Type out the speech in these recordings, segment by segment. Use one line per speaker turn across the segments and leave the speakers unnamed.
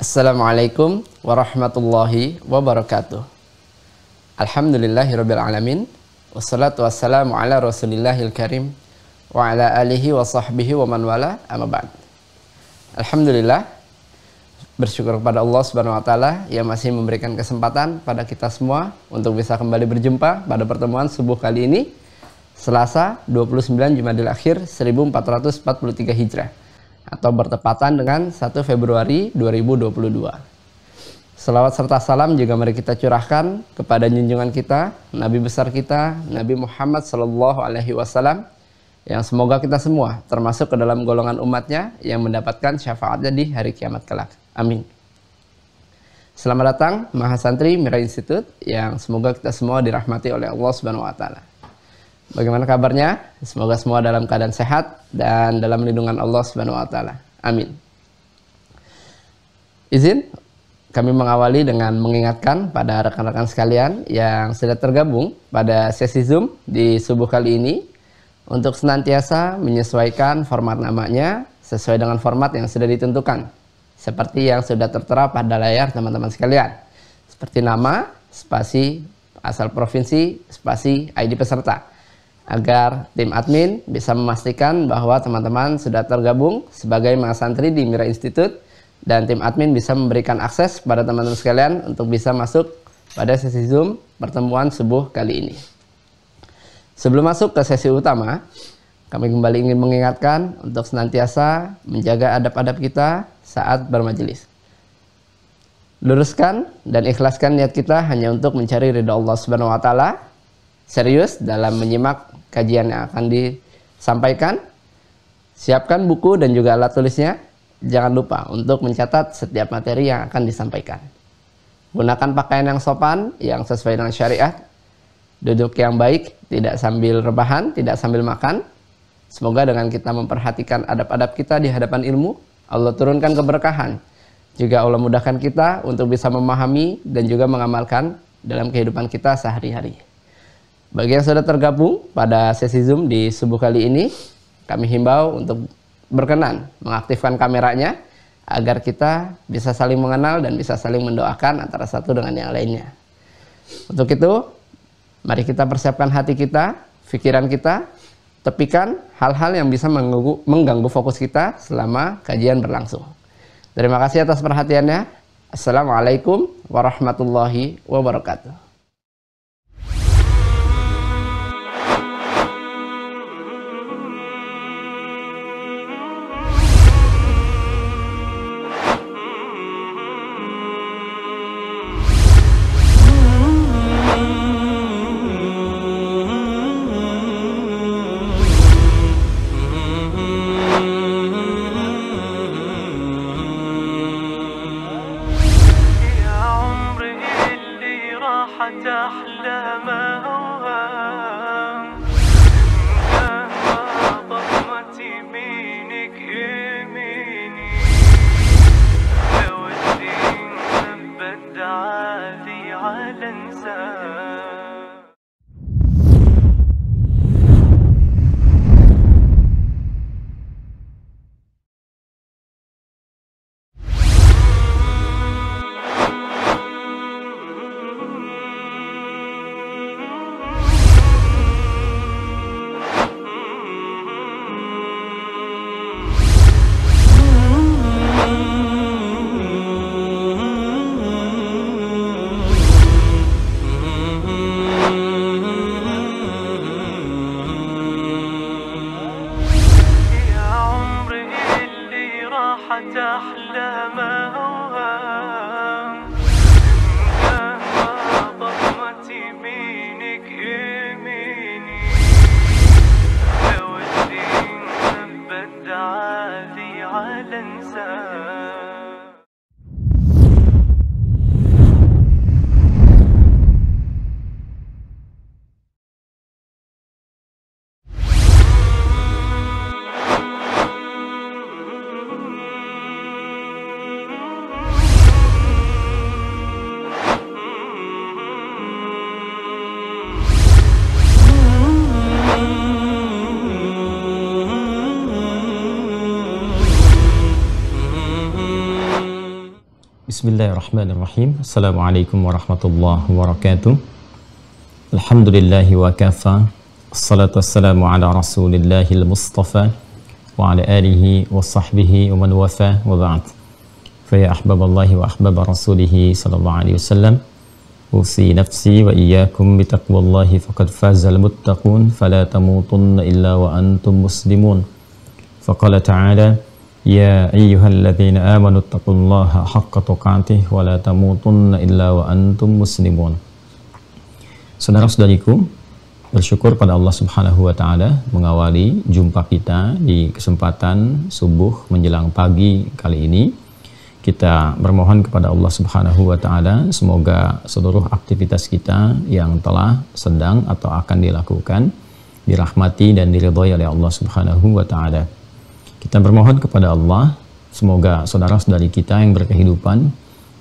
Assalamualaikum warahmatullahi wabarakatuh. Alhamdulillahirabbil alamin. Wassalatu wassalamu ala Rasulillahil karim wa ala alihi wa sahbihi wa man wala, amma ba'd. Alhamdulillah, bersyukur kepada Allah Subhanahu wa taala yang masih memberikan kesempatan pada kita semua untuk bisa kembali berjumpa pada pertemuan subuh kali ini, Selasa 29 Jumadil Akhir 1443 Hijrah, atau bertepatan dengan 1 Februari 2022. Selawat serta salam juga mari kita curahkan kepada junjungan kita, Nabi besar kita, Nabi Muhammad SAW, yang semoga kita semua termasuk ke dalam golongan umatnya yang mendapatkan syafaatnya di hari kiamat kelak. Amin. Selamat datang Mahasantri Mira Institute, yang semoga kita semua dirahmati oleh Allah Subhanahu wa taala. Bagaimana kabarnya? Semoga semua dalam keadaan sehat dan dalam lindungan Allah Subhanahu wa taala. Amin. Izin kami mengawali dengan mengingatkan pada rekan-rekan sekalian yang sudah tergabung pada sesi Zoom di subuh kali ini untuk senantiasa menyesuaikan format namanya sesuai dengan format yang sudah ditentukan, seperti yang sudah tertera pada layar teman-teman sekalian, seperti nama, spasi, asal provinsi, spasi, ID peserta, agar tim admin bisa memastikan bahwa teman-teman sudah tergabung sebagai mahasantri di Mira Institute, dan tim admin bisa memberikan akses kepada teman-teman sekalian untuk bisa masuk pada sesi Zoom pertemuan subuh kali ini. Sebelum masuk ke sesi utama, kami kembali ingin mengingatkan untuk senantiasa menjaga adab-adab kita saat bermajelis. Luruskan dan ikhlaskan niat kita hanya untuk mencari ridha Allah Subhanahu wa taala. Serius dalam menyimak kajian yang akan disampaikan. Siapkan buku dan juga alat tulisnya. Jangan lupa untuk mencatat setiap materi yang akan disampaikan. Gunakan pakaian yang sopan, yang sesuai dengan syariat. Duduk yang baik, tidak sambil rebahan, tidak sambil makan. Semoga dengan kita memperhatikan adab-adab kita di hadapan ilmu, Allah turunkan keberkahan. Juga Allah mudahkan kita untuk bisa memahami dan juga mengamalkan dalam kehidupan kita sehari-hari. Bagi yang sudah tergabung pada sesi Zoom di subuh kali ini, kami himbau untuk berkenan mengaktifkan kameranya agar kita bisa saling mengenal dan bisa saling mendoakan antara satu dengan yang lainnya. Untuk itu, mari kita persiapkan hati kita, pikiran kita, tepikan hal-hal yang bisa mengganggu fokus kita selama kajian berlangsung. Terima kasih atas perhatiannya. Assalamualaikum warahmatullahi wabarakatuh.
Bismillahirrahmanirrahim. Assalamualaikum warahmatullahi wabarakatuh. Alhamdulillahi wa kafa. Assalatu wassalamu ala rasulillahil mustafa wa ala alihi wa sahbihi wa man wafa wa ba'd. Faya ahbaballahi wa ahbaba rasulihi sallallahu alaihi wasallam. Usi nafsi wa iyyakum bitaqwallahi faqad fazal muttaqun fala tamutunna illa wa antum muslimun. Faqala ta'ala Ya ayyuhalladzina amanu taqullaha haqqa tuqatih wa la tamutunna illa wa antum muslimun. Saudara-saudariku, bersyukur pada Allah Subhanahu wa taala mengawali jumpa kita di kesempatan subuh menjelang pagi kali ini. Kita bermohon kepada Allah Subhanahu wa taala semoga seluruh aktivitas kita yang telah, sedang atau akan dilakukan dirahmati dan diridhai oleh Allah Subhanahu wa taala. Kita bermohon kepada Allah, semoga saudara-saudari kita yang berkehidupan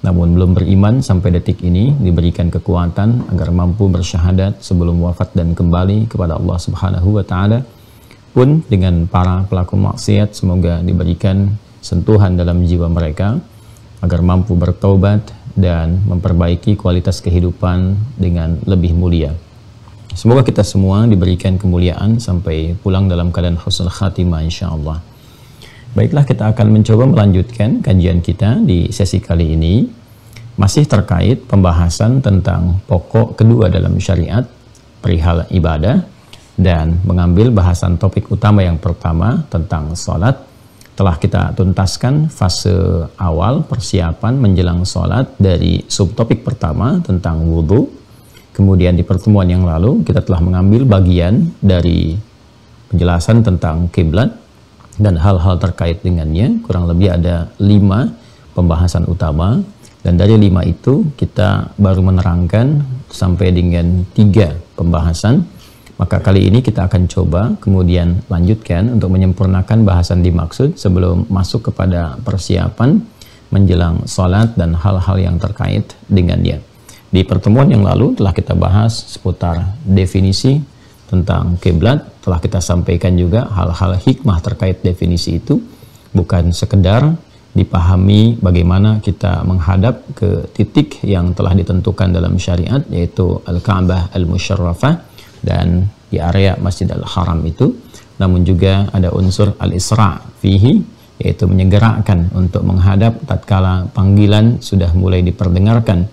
namun belum beriman sampai detik ini diberikan kekuatan agar mampu bersyahadat sebelum wafat dan kembali kepada Allah Subhanahu wa taala. Pun dengan para pelaku maksiat semoga diberikan sentuhan dalam jiwa mereka agar mampu bertaubat dan memperbaiki kualitas kehidupan dengan lebih mulia. Semoga kita semua diberikan kemuliaan sampai pulang dalam keadaan husnul khatimah insyaallah. Baiklah, kita akan mencoba melanjutkan kajian kita di sesi kali ini, masih terkait pembahasan tentang pokok kedua dalam syariat, perihal ibadah, dan mengambil bahasan topik utama yang pertama tentang sholat. Telah kita tuntaskan fase awal persiapan menjelang sholat dari subtopik pertama tentang wudhu. Kemudian di pertemuan yang lalu kita telah mengambil bagian dari penjelasan tentang kiblat dan hal-hal terkait dengannya. Kurang lebih ada 5 pembahasan utama, dan dari 5 itu kita baru menerangkan sampai dengan 3 pembahasan. Maka kali ini kita akan coba kemudian lanjutkan untuk menyempurnakan bahasan dimaksud sebelum masuk kepada persiapan menjelang sholat dan hal-hal yang terkait dengannya. Di pertemuan yang lalu telah kita bahas seputar definisi tentang kiblat, telah kita sampaikan juga hal-hal hikmah terkait definisi itu, bukan sekedar dipahami bagaimana kita menghadap ke titik yang telah ditentukan dalam syariat, yaitu Al-Ka'bah Al-Musyarrafah dan di area Masjidil Haram itu, namun juga ada unsur Al-Isra' fihi, yaitu menyegerakan untuk menghadap tatkala panggilan sudah mulai diperdengarkan.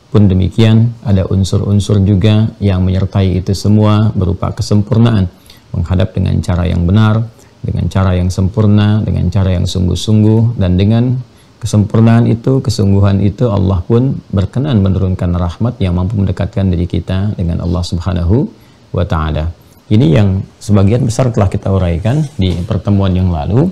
Pun demikian ada unsur-unsur juga yang menyertai itu semua berupa kesempurnaan, menghadap dengan cara yang benar, dengan cara yang sempurna, dengan cara yang sungguh-sungguh, dan dengan kesempurnaan itu, kesungguhan itu, Allah pun berkenan menurunkan rahmat yang mampu mendekatkan diri kita dengan Allah Subhanahu wa ta'ala. Ini yang sebagian besar telah kita uraikan di pertemuan yang lalu,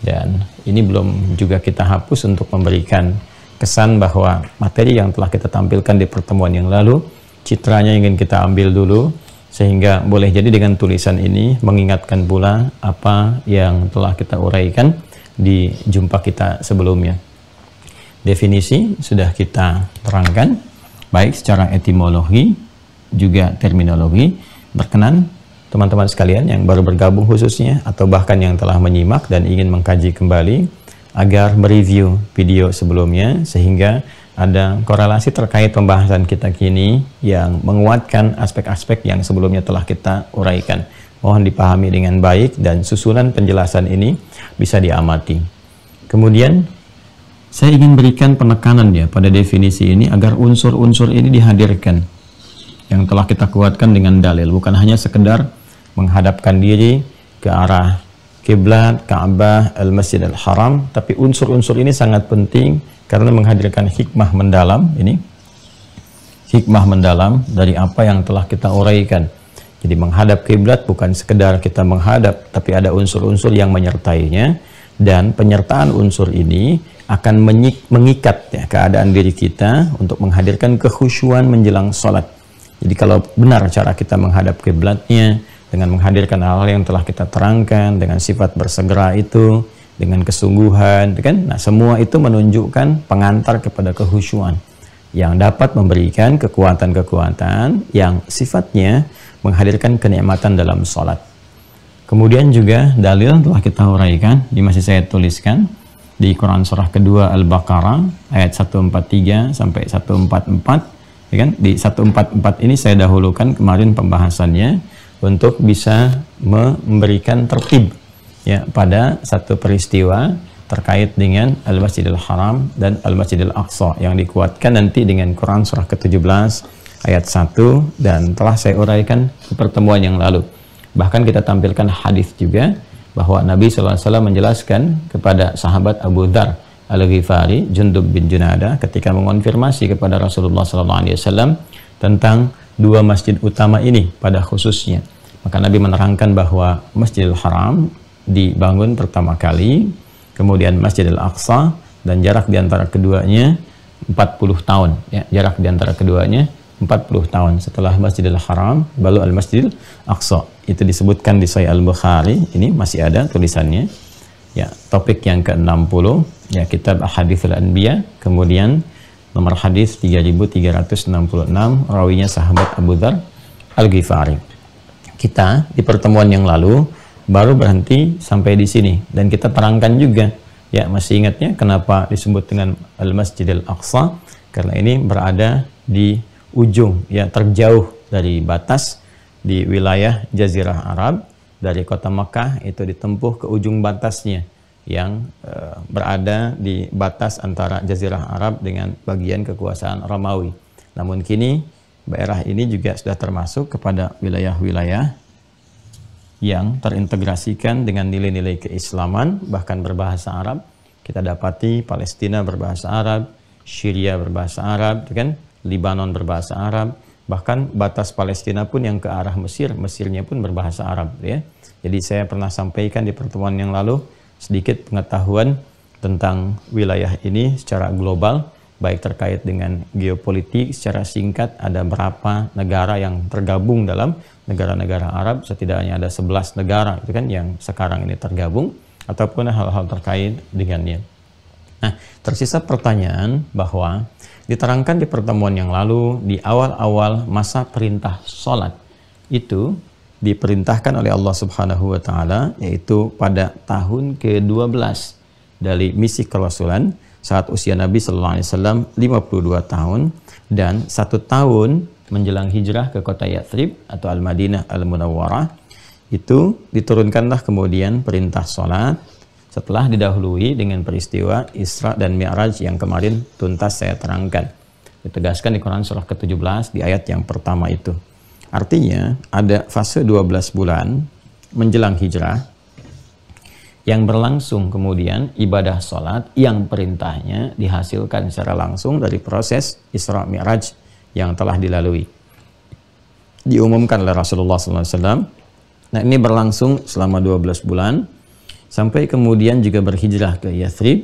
dan ini belum juga kita hapus untuk memberikan kesan bahwa materi yang telah kita tampilkan di pertemuan yang lalu, citranya ingin kita ambil dulu, sehingga boleh jadi dengan tulisan ini mengingatkan pula apa yang telah kita uraikan di jumpa kita sebelumnya. Definisi sudah kita terangkan, baik secara etimologi juga terminologi. Berkenan teman-teman sekalian yang baru bergabung khususnya, atau bahkan yang telah menyimak dan ingin mengkaji kembali, agar mereview video sebelumnya sehingga ada korelasi terkait pembahasan kita kini yang menguatkan aspek-aspek yang sebelumnya telah kita uraikan. Mohon dipahami dengan baik dan susunan penjelasan ini bisa diamati. Kemudian saya ingin berikan penekanan ya pada definisi ini agar unsur-unsur ini dihadirkan yang telah kita kuatkan dengan dalil, bukan hanya sekedar menghadapkan diri ke arah kiblat, Ka'bah, Al-Masjidil Haram, tapi unsur-unsur ini sangat penting karena menghadirkan hikmah mendalam. Ini hikmah mendalam dari apa yang telah kita uraikan. Jadi menghadap kiblat bukan sekedar kita menghadap, tapi ada unsur-unsur yang menyertainya, dan penyertaan unsur ini akan mengikat ya, keadaan diri kita untuk menghadirkan kekhusyuan menjelang sholat. Jadi kalau benar cara kita menghadap kiblatnya, dengan menghadirkan hal-hal yang telah kita terangkan, dengan sifat bersegera itu, dengan kesungguhan, kan? Nah, semua itu menunjukkan pengantar kepada kehusyuan yang dapat memberikan kekuatan-kekuatan yang sifatnya menghadirkan kenikmatan dalam sholat. Kemudian juga dalil telah kita uraikan, masih saya tuliskan, di Quran surah kedua Al-Baqarah ayat 143 sampai 144, ya kan? Di 144 ini saya dahulukan kemarin pembahasannya untuk bisa memberikan tertib ya pada satu peristiwa terkait dengan Al-Masjidil Haram dan Al-Masjidil Aqsa yang dikuatkan nanti dengan Quran surah ke-17 ayat 1 dan telah saya uraikan di pertemuan yang lalu. Bahkan kita tampilkan hadis juga bahwa Nabi SAW menjelaskan kepada sahabat Abu Dzar Al-Ghifari, Jundub bin Junada, ketika mengonfirmasi kepada Rasulullah SAW tentang dua masjid utama ini pada khususnya. Maka Nabi menerangkan bahwa Masjidil Haram dibangun pertama kali, kemudian Masjidil Aqsa, dan jarak di antara keduanya 40 tahun. Ya, jarak di antara keduanya 40 tahun. Setelah Masjidil Haram, baru Al-Masjidil Aqsa. Itu disebutkan di Sahih Al-Bukhari. Ini masih ada tulisannya. Ya, topik yang ke-60, ya, kitab Ahaditsul Anbiya, kemudian nomor hadis 3366, rawinya sahabat Abu Dzar Al-Ghifari. Kita di pertemuan yang lalu baru berhenti sampai di sini dan kita terangkan juga, ya, masih ingatnya kenapa disebut dengan Al-Masjidil Aqsa? Karena ini berada di ujung, ya, terjauh dari batas di wilayah Jazirah Arab. Dari kota Mekah itu ditempuh ke ujung batasnya yang berada di batas antara Jazirah Arab dengan bagian kekuasaan Romawi. Namun kini daerah ini juga sudah termasuk kepada wilayah-wilayah yang terintegrasikan dengan nilai-nilai keislaman, bahkan berbahasa Arab. Kita dapati Palestina berbahasa Arab, Syria berbahasa Arab, kan? Libanon berbahasa Arab, bahkan batas Palestina pun yang ke arah Mesir, Mesirnya pun berbahasa Arab, ya. Jadi saya pernah sampaikan di pertemuan yang lalu sedikit pengetahuan tentang wilayah ini secara global, baik terkait dengan geopolitik secara singkat, ada berapa negara yang tergabung dalam negara-negara Arab, setidaknya ada 11 negara itu kan yang sekarang ini tergabung, ataupun hal-hal terkait dengannya. Nah, tersisa pertanyaan bahwa diterangkan di pertemuan yang lalu di awal-awal masa perintah sholat itu diperintahkan oleh Allah Subhanahu wa taala, yaitu pada tahun ke-12 dari misi kerasulan saat usia Nabi sallallahu alaihi wasallam 52 tahun dan 1 tahun menjelang hijrah ke kota Yathrib atau Al-Madinah Al-Munawwarah, itu diturunkanlah kemudian perintah sholat setelah didahului dengan peristiwa Isra dan Mi'raj yang kemarin tuntas saya terangkan. Ditegaskan di Quran surah ke-17 di ayat yang pertama itu. Artinya ada fase 12 bulan menjelang hijrah yang berlangsung kemudian ibadah sholat yang perintahnya dihasilkan secara langsung dari proses Isra Mi'raj yang telah dilalui. Diumumkan oleh Rasulullah SAW. Nah, ini berlangsung selama 12 bulan sampai kemudian juga berhijrah ke Yathrib,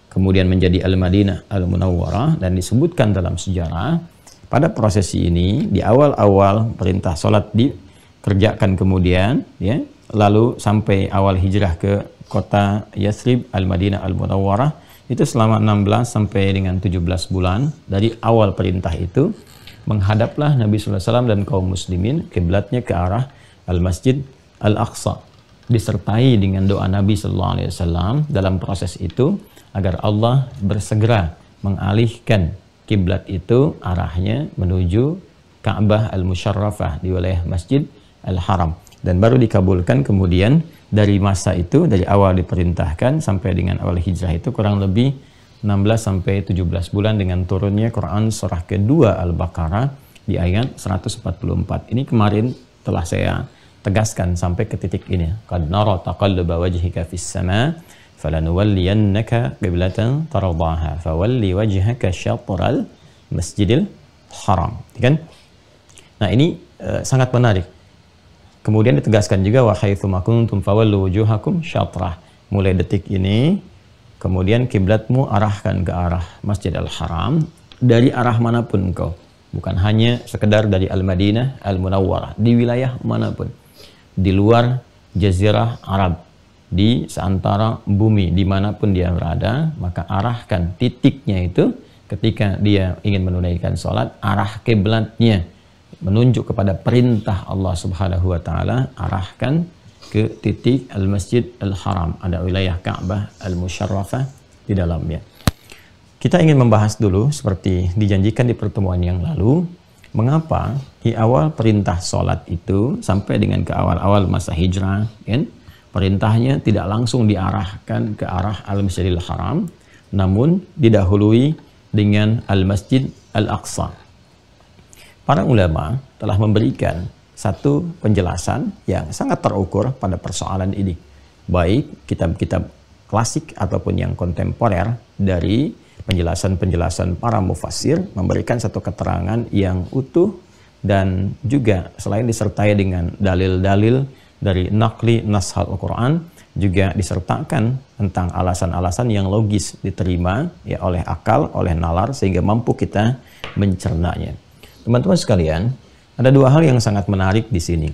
kemudian menjadi Al-Madinah Al-Munawwarah, dan disebutkan dalam sejarah pada prosesi ini di awal-awal perintah sholat dikerjakan kemudian, ya, lalu sampai awal hijrah ke kota Yathrib Al-Madinah Al-Munawwarah itu selama 16 sampai dengan 17 bulan. Dari awal perintah itu menghadaplah Nabi SAW dan kaum muslimin kiblatnya ke arah Al-Masjid Al-Aqsa, disertai dengan doa Nabi SAW dalam proses itu agar Allah bersegera mengalihkan kiblat itu arahnya menuju Ka'bah Al-Musyarrafah di wilayah Masjid Al-Haram, dan baru dikabulkan kemudian. Dari masa itu, dari awal diperintahkan sampai dengan awal hijrah itu kurang lebih 16 sampai 17 bulan dengan turunnya Quran surah kedua Al-Baqarah di ayat 144. Ini kemarin telah saya tegaskan sampai ke titik ini. Qad nara taqalluba wajhika fis sama falanuwalliyannaka qiblatan tardaha fawalli wajhaka syatral Masjidil Haram, kan? Nah, ini sangat menarik. Kemudian ditegaskan juga wa haitsu ma kuntum fawallu wujuhakum syatrah. Mulai detik ini kemudian kiblatmu arahkan ke arah Masjidil Haram dari arah manapun engkau. Bukan hanya sekedar dari Al-Madinah Al-Munawwarah, di wilayah manapun. Di luar Jazirah Arab, di seantara bumi dimanapun dia berada, maka arahkan titiknya itu ketika dia ingin menunaikan sholat, arah kiblatnya menunjuk kepada perintah Allah Subhanahu wa taala, arahkan ke titik Al-Masjid Al-Haram. Ada wilayah Ka'bah Al-Musyarrafah di dalamnya. Kita ingin membahas dulu seperti dijanjikan di pertemuan yang lalu, mengapa di awal perintah sholat itu sampai dengan ke awal-awal masa hijrah, kan, perintahnya tidak langsung diarahkan ke arah Al-Masjidil Haram, namun didahului dengan Al-Masjid Al-Aqsa. Para ulama telah memberikan satu penjelasan yang sangat terukur pada persoalan ini. Baik kitab-kitab klasik ataupun yang kontemporer dari penjelasan-penjelasan para mufassir memberikan satu keterangan yang utuh dan juga selain disertai dengan dalil-dalil dari naqli nas Al-Quran, juga disertakan tentang alasan-alasan yang logis diterima ya oleh akal, oleh nalar, sehingga mampu kita mencernanya. Teman-teman sekalian, ada dua hal yang sangat menarik di sini.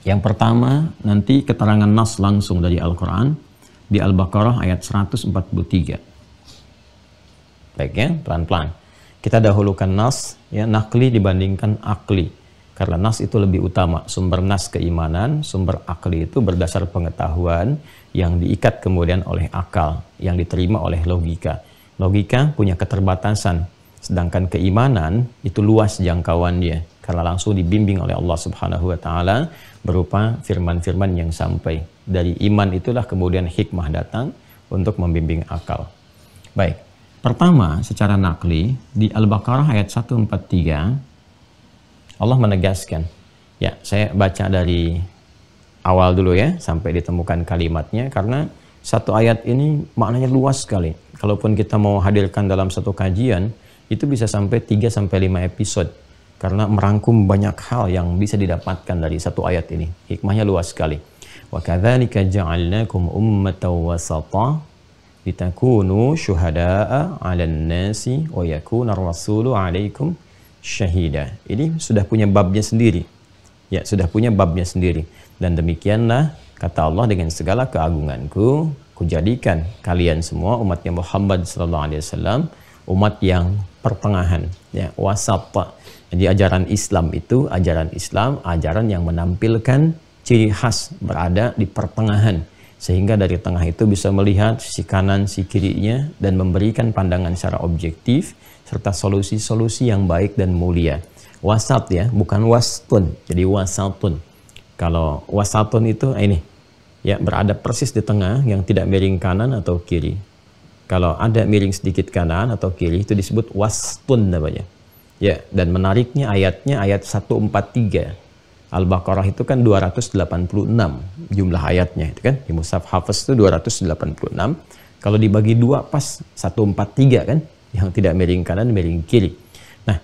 Yang pertama, nanti keterangan nas langsung dari Al-Quran di Al-Baqarah ayat 143. Baik ya, pelan-pelan. Kita dahulukan nas, ya, naqli dibandingkan akli. Karena nas itu lebih utama. Sumber nas keimanan, sumber akli itu berdasar pengetahuan yang diikat kemudian oleh akal, yang diterima oleh logika. Logika punya keterbatasan, sedangkan keimanan itu luas jangkauannya. Karena langsung dibimbing oleh Allah Subhanahu wa Ta'ala berupa firman-firman yang sampai. Dari iman itulah kemudian hikmah datang untuk membimbing akal. Baik. Pertama, secara nakli, di Al-Baqarah ayat 143, Allah menegaskan. Ya, saya baca dari awal dulu ya, sampai ditemukan kalimatnya, karena satu ayat ini maknanya luas sekali. Kalaupun kita mau hadirkan dalam satu kajian, itu bisa sampai 3-5 episode. Karena merangkum banyak hal yang bisa didapatkan dari satu ayat ini. Hikmahnya luas sekali. Wa kadzalika ja'alnakum ummatan wasata litakunu syuhada'a 'alan nasi wa yakuna ar-rasulu 'alaikum syahida. Ini sudah punya babnya sendiri. Ya, sudah punya babnya sendiri. Dan demikianlah kata Allah, dengan segala keagunganku, kujadikan kalian semua umatnya Muhammad sallallahu alaihi wasallam umat yang pertengahan, ya, wasat. Jadi ajaran Islam itu ajaran yang menampilkan ciri khas berada di pertengahan. Sehingga dari tengah itu bisa melihat sisi kanan, sisi kirinya, dan memberikan pandangan secara objektif, serta solusi-solusi yang baik dan mulia. Wasat ya, bukan wastun, jadi wasatun. Kalau wasatun itu ini, ya, berada persis di tengah yang tidak miring kanan atau kiri. Kalau ada miring sedikit kanan atau kiri, itu disebut wastun namanya. Ya, dan menariknya ayatnya ayat 143. Al-Baqarah itu kan 286 jumlah ayatnya itu kan. Di Mushaf Hafiz itu 286. Kalau dibagi dua pas 143 kan, yang tidak miring kanan, miring kiri. Nah,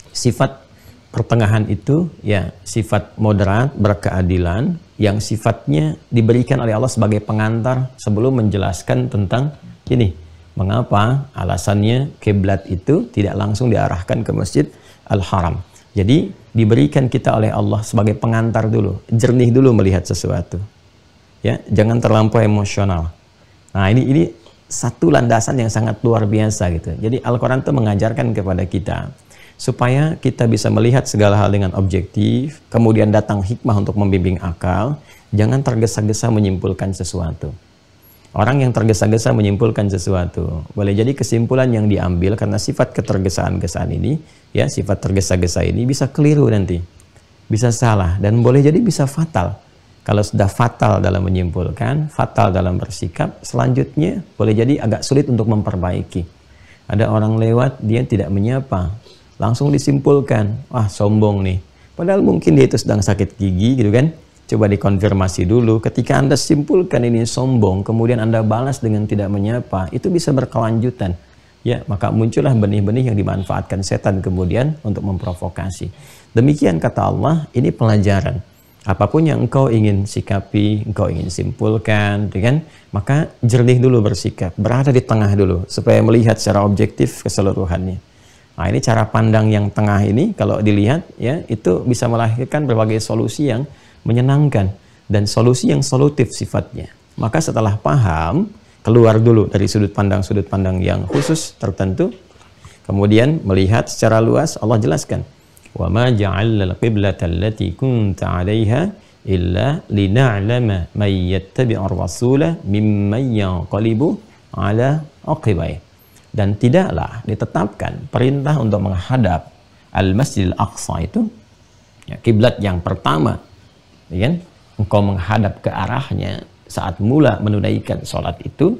sifat pertengahan itu ya sifat moderat, berkeadilan, yang sifatnya diberikan oleh Allah sebagai pengantar sebelum menjelaskan tentang ini. Mengapa alasannya kiblat itu tidak langsung diarahkan ke Masjid Al-Haram. Jadi diberikan kita oleh Allah sebagai pengantar dulu, jernih dulu melihat sesuatu. Ya, jangan terlampau emosional. Nah, ini satu landasan yang sangat luar biasa gitu. Jadi Al-Qur'an itu mengajarkan kepada kita supaya kita bisa melihat segala hal dengan objektif, kemudian datang hikmah untuk membimbing akal, jangan tergesa-gesa menyimpulkan sesuatu. Orang yang tergesa-gesa menyimpulkan sesuatu, boleh jadi kesimpulan yang diambil karena sifat ketergesaan-gesaan ini, ya, sifat tergesa-gesa ini bisa keliru nanti, bisa salah, dan boleh jadi bisa fatal. Kalau sudah fatal dalam menyimpulkan, fatal dalam bersikap, selanjutnya boleh jadi agak sulit untuk memperbaiki. Ada orang lewat, dia tidak menyapa, langsung disimpulkan, wah sombong nih. Padahal mungkin dia itu sedang sakit gigi gitu kan. Coba dikonfirmasi dulu, ketika Anda simpulkan ini sombong, kemudian Anda balas dengan tidak menyapa, itu bisa berkelanjutan. Ya, maka muncullah benih-benih yang dimanfaatkan setan kemudian untuk memprovokasi. Demikian kata Allah, ini pelajaran. Apapun yang engkau ingin sikapi, engkau ingin simpulkan, kan? Maka jernih dulu bersikap, berada di tengah dulu, supaya melihat secara objektif keseluruhannya. Nah, ini cara pandang yang tengah ini, kalau dilihat, ya, itu bisa melahirkan berbagai solusi yang menyenangkan dan solusi yang solutif sifatnya. Maka setelah paham, keluar dulu dari sudut pandang yang khusus tertentu, kemudian melihat secara luas. Allah jelaskan, wa ma ja'alna al-qiblata allati kunta 'alaiha illa lina'lama may yattabi'ur rasula mimman yanqalibu ala aqibai. Dan tidaklah ditetapkan perintah untuk menghadap Al-Masjidil Aqsa itu, ya, kiblat yang pertama, ya kan? Engkau menghadap ke arahnya saat mula menunaikan sholat itu,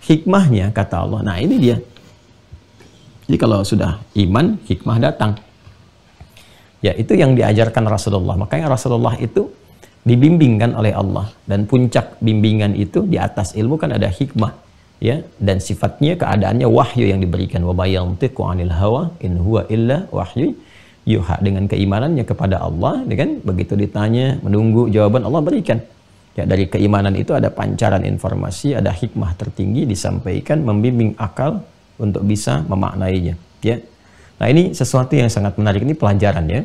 hikmahnya kata Allah. Nah ini dia. Jadi kalau sudah iman, hikmah datang. Ya itu yang diajarkan Rasulullah. Makanya Rasulullah itu dibimbingkan oleh Allah. Dan puncak bimbingan itu di atas ilmu kan ada hikmah. Ya, dan sifatnya keadaannya wahyu yang diberikan. Wa may yantiqu 'anil hawa in huwa illa wahyu yuha. Dengan keimanannya kepada Allah, ya kan? Begitu ditanya, menunggu jawaban Allah berikan. Ya, dari keimanan itu ada pancaran informasi, ada hikmah tertinggi disampaikan, membimbing akal untuk bisa memaknainya. Ya. Nah ini sesuatu yang sangat menarik, ini pelajaran ya.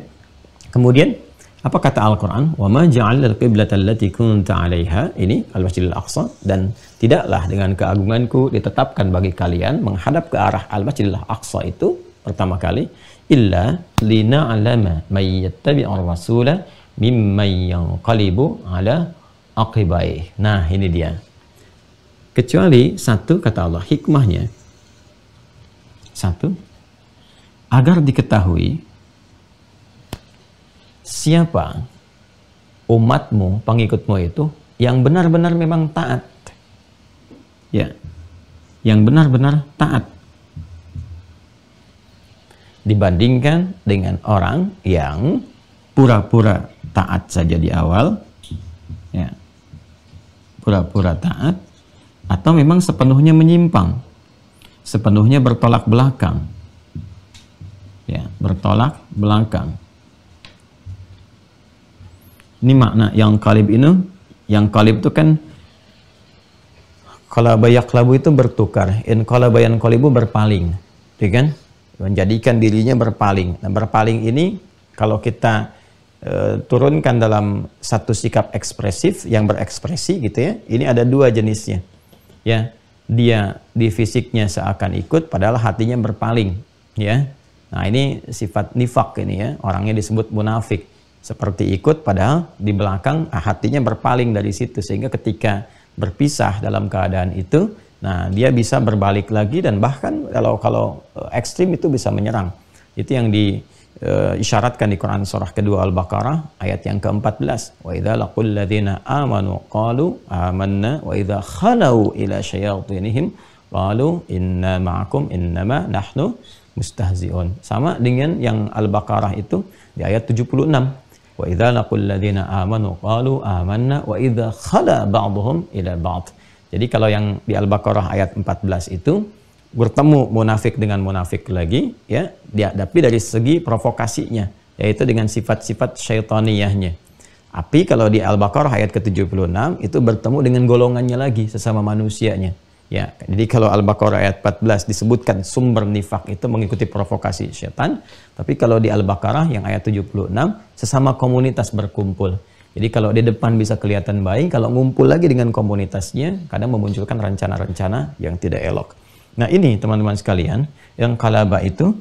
Kemudian apa kata Al-Quran? Wa ma ja'alnal qiblata allati kunta 'alaiha, ini Al-Masjidil Aqsa, dan tidaklah dengan keagunganku ditetapkan bagi kalian menghadap ke arah Al-Masjidil Aqsa itu pertama kali illa lina'lama may yattabi'ur rasula mimman yanqalibu ala aqibai. Nah, ini dia. Kecuali satu kata Allah, hikmahnya satu, agar diketahui siapa umatmu, pengikutmu itu yang benar-benar memang taat. Ya. Yang benar-benar taat. Dibandingkan dengan orang yang pura-pura taat saja di awal. Ya. Pura-pura taat atau memang sepenuhnya menyimpang. Sepenuhnya bertolak belakang. Ya, bertolak belakang. Ini makna yang qalib ini. Yang qalib itu kan qalaba yaqlabu itu bertukar. In qalaba yanqalibu berpaling. Ya kan? Menjadikan dirinya berpaling. Nah, berpaling ini kalau kita turunkan dalam satu sikap ekspresif yang berekspresi gitu ya. Ini ada dua jenisnya. Ya. Dia di fisiknya seakan ikut padahal hatinya berpaling, ya. Nah, ini sifat nifak ini ya, orangnya disebut munafik. Seperti ikut padahal di belakang hatinya berpaling dari situ, sehingga ketika berpisah dalam keadaan itu, nah dia bisa berbalik lagi dan bahkan kalau ekstrim itu bisa menyerang. Itu yang diisyaratkan di Quran surah kedua Al-Baqarah ayat yang ke-14. Wa idza laqul ladzina amanu qalu amanna wa idza khalau ila syayatinihim qalu inna ma'akum innama nahnu mustahzi'un. Sama dengan yang Al-Baqarah itu di ayat 76. Wa idza laqul ladzina amanu qalu amanna wa idza khala ba'dhum ila ba'd. Jadi kalau yang di Al-Baqarah ayat 14 itu bertemu munafik dengan munafik lagi, ya, tapi dari segi provokasinya, yaitu dengan sifat-sifat syaitaniyahnya. Tapi kalau di Al-Baqarah ayat ke-76 itu bertemu dengan golongannya lagi, sesama manusianya. Ya, jadi kalau Al-Baqarah ayat 14 disebutkan sumber nifak itu mengikuti provokasi syaitan, tapi kalau di Al-Baqarah yang ayat 76 sesama komunitas berkumpul. Jadi kalau di depan bisa kelihatan baik, kalau ngumpul lagi dengan komunitasnya kadang memunculkan rencana-rencana yang tidak elok. Nah ini teman-teman sekalian, yang qalaba itu,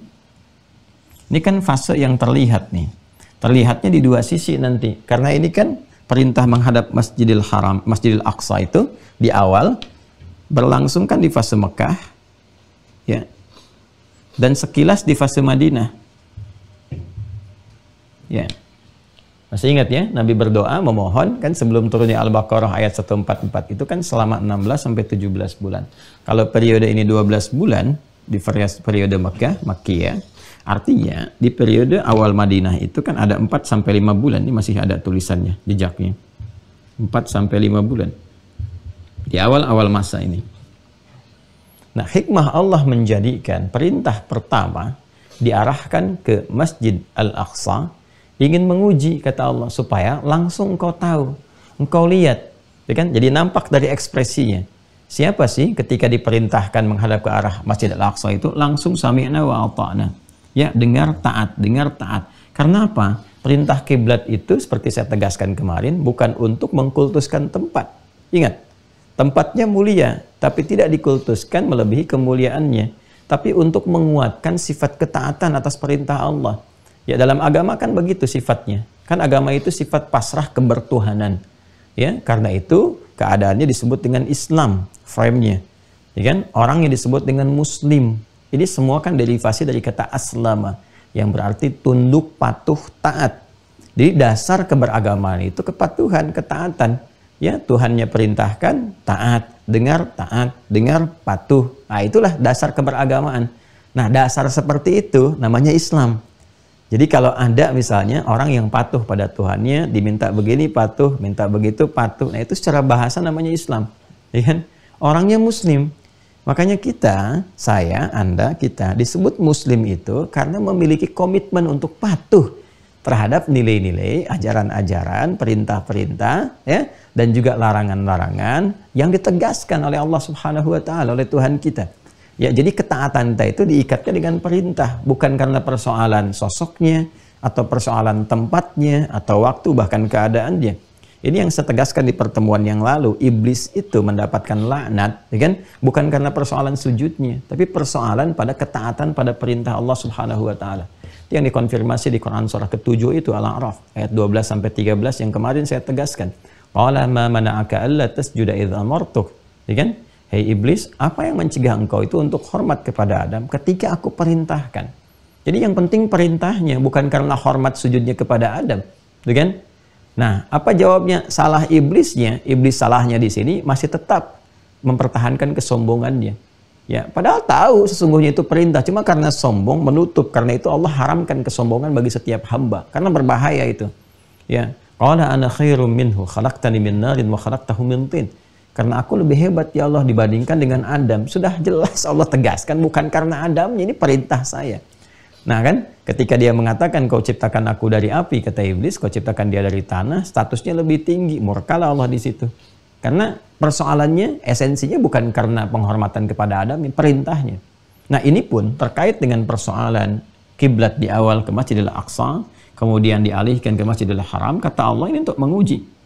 ini kan fase yang terlihat nih. Terlihatnya di dua sisi nanti. Karena ini kan perintah menghadap Masjidil Haram, Masjidil Aqsa itu di awal, berlangsung kan di fase Mekah, ya, dan sekilas di fase Madinah. Ya. Masih ingat ya, Nabi berdoa memohon kan sebelum turunnya Al-Baqarah ayat 144 itu kan selama 16 sampai 17 bulan. Kalau periode ini 12 bulan di periode Makkiyah, artinya di periode awal Madinah itu kan ada 4 sampai 5 bulan. Ini masih ada tulisannya, jejaknya. 4 sampai 5 bulan. Di awal-awal masa ini. Nah, hikmah Allah menjadikan perintah pertama diarahkan ke Masjid Al-Aqsa, ingin menguji kata Allah supaya langsung engkau tahu, engkau lihat, ya kan? Jadi nampak dari ekspresinya. Siapa sih ketika diperintahkan menghadap ke arah Masjid Al-Aqsa itu langsung sami'na wa ata'na. Ya, dengar taat, dengar taat. Karena apa? Perintah kiblat itu seperti saya tegaskan kemarin bukan untuk mengkultuskan tempat. Ingat, tempatnya mulia, tapi tidak dikultuskan melebihi kemuliaannya, tapi untuk menguatkan sifat ketaatan atas perintah Allah. Ya dalam agama kan begitu sifatnya. Kan agama itu sifat pasrah kebertuhanan. Ya, karena itu keadaannya disebut dengan Islam, frame-nya. Ya kan? Orangnya disebut dengan Muslim. Ini semua kan derivasi dari kata aslama, yang berarti tunduk, patuh, taat. Jadi dasar keberagamaan itu kepatuhan, ketaatan. Ya, Tuhannya perintahkan, taat, dengar, patuh. Nah, itulah dasar keberagamaan. Nah, dasar seperti itu namanya Islam. Jadi kalau ada misalnya orang yang patuh pada Tuhannya, diminta begini patuh, minta begitu patuh. Nah, itu secara bahasa namanya Islam. Ya kan? Orangnya Muslim. Makanya kita, saya, Anda, kita disebut Muslim itu karena memiliki komitmen untuk patuh terhadap nilai-nilai, ajaran-ajaran, perintah-perintah, ya, dan juga larangan-larangan yang ditegaskan oleh Allah Subhanahu wa Ta'ala, oleh Tuhan kita. Ya, jadi ketaatan kita itu diikatkan dengan perintah, bukan karena persoalan sosoknya, atau persoalan tempatnya, atau waktu, bahkan keadaannya. Ini yang saya tegaskan di pertemuan yang lalu. Iblis itu mendapatkan laknat, ya kan? Bukan karena persoalan sujudnya, tapi persoalan pada ketaatan pada perintah Allah Subhanahu wa Ta'ala. Yang dikonfirmasi di Quran surah ke-7 itu Al-A'raf ayat 12-13 yang kemarin saya tegaskan. Qala ma mana'aka alla tasjuda idz amartuk. Ya kan? Hei iblis, apa yang mencegah engkau itu untuk hormat kepada Adam ketika aku perintahkan? Jadi yang penting perintahnya, bukan karena hormat sujudnya kepada Adam. Ya kan? Nah, apa jawabnya? Salah iblisnya, iblis salahnya di sini masih tetap mempertahankan kesombongannya. Ya, padahal tahu sesungguhnya itu perintah, cuma karena sombong menutup. Karena itu Allah haramkan kesombongan bagi setiap hamba, karena berbahaya itu. Ya, qala ana khairum minhu khalaqtani min narin wa khalaqtahu min tin. Karena aku lebih hebat ya Allah dibandingkan dengan Adam. Sudah jelas Allah tegaskan bukan karena Adamnya, ini perintah saya. Nah kan, ketika dia mengatakan kau ciptakan aku dari api, kata iblis, kau ciptakan dia dari tanah, statusnya lebih tinggi, murkalah Allah di situ. Karena persoalannya, esensinya bukan karena penghormatan kepada Adam, perintahnya. Nah ini pun terkait dengan persoalan kiblat di awal ke Masjidil Aqsa, kemudian dialihkan ke Masjidil Haram, kata Allah ini untuk menguji.